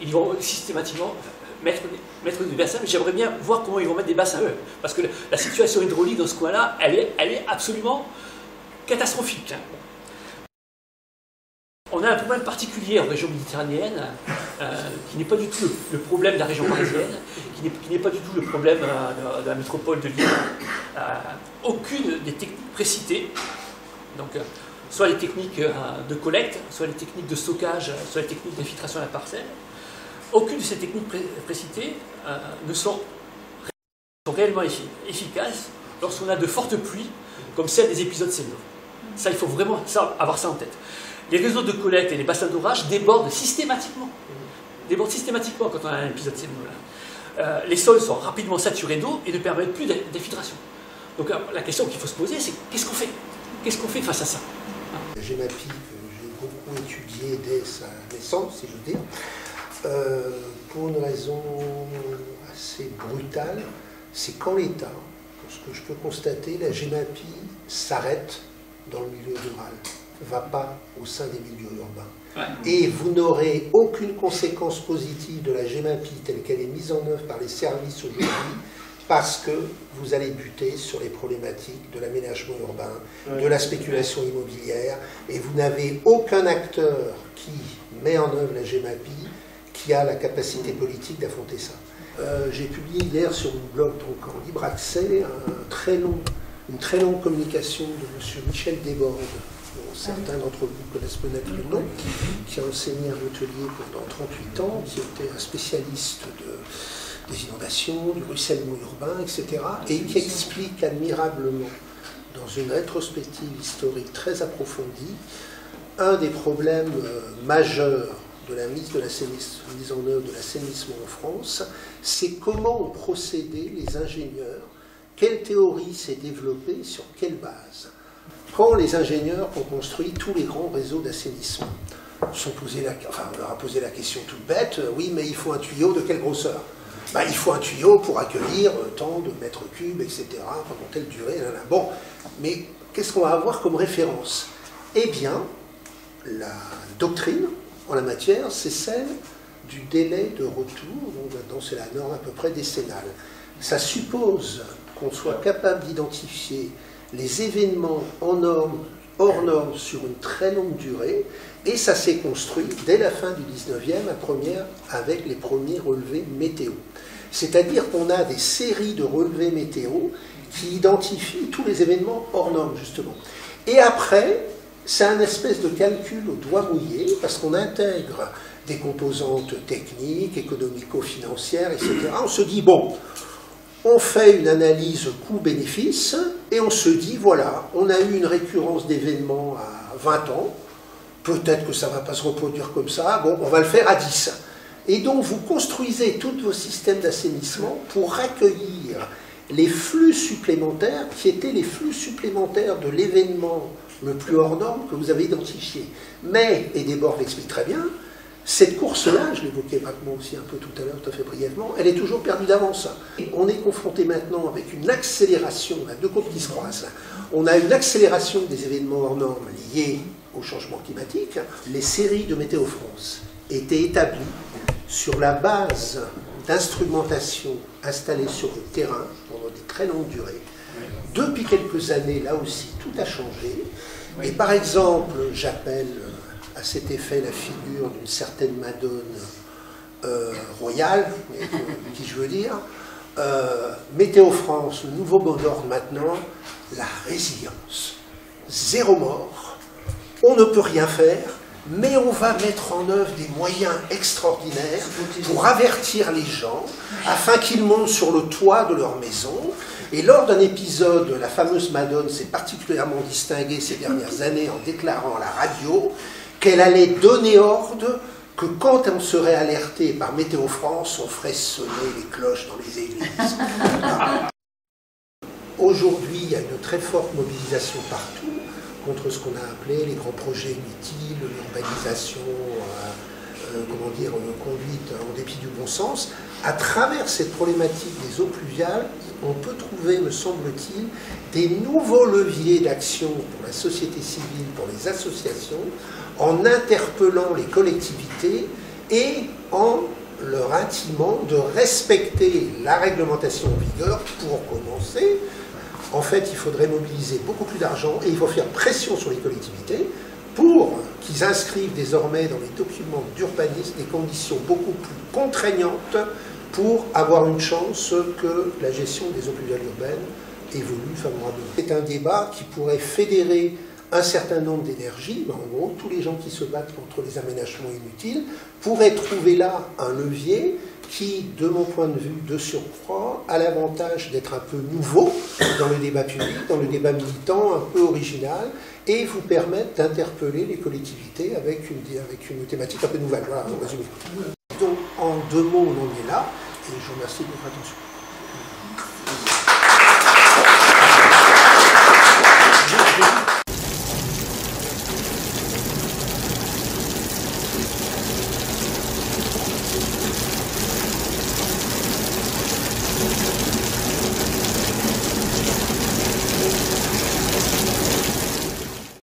ils vont systématiquement mettre des bassins, mais j'aimerais bien voir comment ils vont mettre des bassins eux, parce que la situation hydraulique dans ce coin-là, elle est absolument catastrophique. On a un problème particulier en région méditerranéenne, qui n'est pas du tout le problème de la région parisienne, qui n'est pas du tout le problème de la métropole de Lyon. Aucune des techniques précitées, donc soit les techniques de collecte, soit les techniques de stockage, soit les techniques d'infiltration à la parcelle, aucune de ces techniques précitées ne sont réellement efficaces lorsqu'on a de fortes pluies, comme celle des épisodes sévères. Ça, il faut vraiment avoir ça en tête. Les réseaux de collecte et les bassins d'orage débordent systématiquement. Quand on a un épisode sévère. Les sols sont rapidement saturés d'eau et ne permettent plus d'infiltration. Donc la question qu'il faut se poser, c'est qu'est-ce qu'on fait? Qu'est-ce qu'on fait face à ça? La GEMAPI, que j'ai beaucoup étudié dès sa naissance, si je veux dire, pour une raison assez brutale, c'est qu'en l'état, ce que je peux constater, la GEMAPI s'arrête dans le milieu rural, ne va pas au sein des milieux urbains. Ouais. Et vous n'aurez aucune conséquence positive de la GEMAPI telle qu'elle est mise en œuvre par les services aujourd'hui, parce que vous allez buter sur les problématiques de l'aménagement urbain, ouais, de la spéculation immobilière, et vous n'avez aucun acteur qui met en œuvre la GEMAPI qui a la capacité politique d'affronter ça. J'ai publié hier sur mon blog, donc en libre accès, une très longue communication de M. Michel Desbordes, dont certains d'entre vous connaissent peut-être le nom, qui a enseigné un hôtelier pendant 38 ans, qui était un spécialiste des inondations, du ruissellement urbain, etc., et qui explique admirablement, dans une rétrospective historique très approfondie, un des problèmes majeurs de la mise en œuvre de l'assainissement en France, c'est comment ont procédé les ingénieurs, quelle théorie s'est développée, sur quelle base. Quand les ingénieurs ont construit tous les grands réseaux d'assainissement, on leur a posé la question toute bête, oui, mais il faut un tuyau de quelle grosseur? Ben, il faut un tuyau pour accueillir tant de mètres cubes, etc., pendant telle durée. Bon, mais qu'est-ce qu'on va avoir comme référence? Eh bien, la doctrine en la matière, c'est celle du délai de retour, donc maintenant c'est la norme à peu près décennale. Ça suppose qu'on soit capable d'identifier les événements hors normes sur une très longue durée, et ça s'est construit dès la fin du 19e, avec les premiers relevés météo. C'est-à-dire qu'on a des séries de relevés météo qui identifient tous les événements hors normes, justement. Et après, c'est un espèce de calcul au doigt mouillé, parce qu'on intègre des composantes techniques, économico-financières, etc. On se dit, bon, on fait une analyse coût-bénéfice, et on se dit, voilà, on a eu une récurrence d'événements à 20 ans, peut-être que ça ne va pas se reproduire comme ça, bon, on va le faire à 10. Et donc, vous construisez tous vos systèmes d'assainissement pour accueillir les flux supplémentaires, qui étaient les flux supplémentaires de l'événement le plus hors norme que vous avez identifié. Mais, et Desbordes l'explique très bien, cette course-là, je l'évoquais vaguement aussi un peu tout à l'heure, tout à fait brièvement, elle est toujours perdue d'avance. On est confronté maintenant avec une accélération, on a deux courbes qui se croisent. On a une accélération des événements hors normes liés au changement climatique. Les séries de Météo France étaient établies sur la base d'instrumentation installée sur le terrain pendant des très longues durées. Depuis quelques années, là aussi, tout a changé. Et par exemple, j'appelle à cet effet la figure d'une certaine Madone royale, qui je veux dire, Météo France, le nouveau mot d'ordre maintenant, la résilience. 0 mort, on ne peut rien faire, mais on va mettre en œuvre des moyens extraordinaires pour avertir les gens, afin qu'ils montent sur le toit de leur maison. Et lors d'un épisode, la fameuse Madone s'est particulièrement distinguée ces dernières années en déclarant à la radio qu'elle allait donner ordre que quand on serait alerté par Météo France, on ferait sonner les cloches dans les églises. Aujourd'hui, il y a une très forte mobilisation partout contre ce qu'on a appelé les grands projets inutiles, l'urbanisation, conduite en dépit du bon sens. À travers cette problématique des eaux pluviales, on peut trouver, me semble-t-il, des nouveaux leviers d'action pour la société civile, pour les associations, en interpellant les collectivités et en leur intimant de respecter la réglementation en vigueur pour commencer. En fait, il faudrait mobiliser beaucoup plus d'argent et il faut faire pression sur les collectivités pour qu'ils inscrivent désormais dans les documents d'urbanisme des conditions beaucoup plus contraignantes pour avoir une chance que la gestion des eaux pluviales urbaines évolue favorablement. C'est un débat qui pourrait fédérer un certain nombre d'énergies, en gros, tous les gens qui se battent contre les aménagements inutiles pourraient trouver là un levier qui, de mon point de vue, de surcroît, a l'avantage d'être un peu nouveau dans le débat public, dans le débat militant, un peu original, et vous permettre d'interpeller les collectivités avec une thématique un peu nouvelle. Voilà, en résumé. Donc, en 2 mots, on en est là, et je vous remercie de votre attention.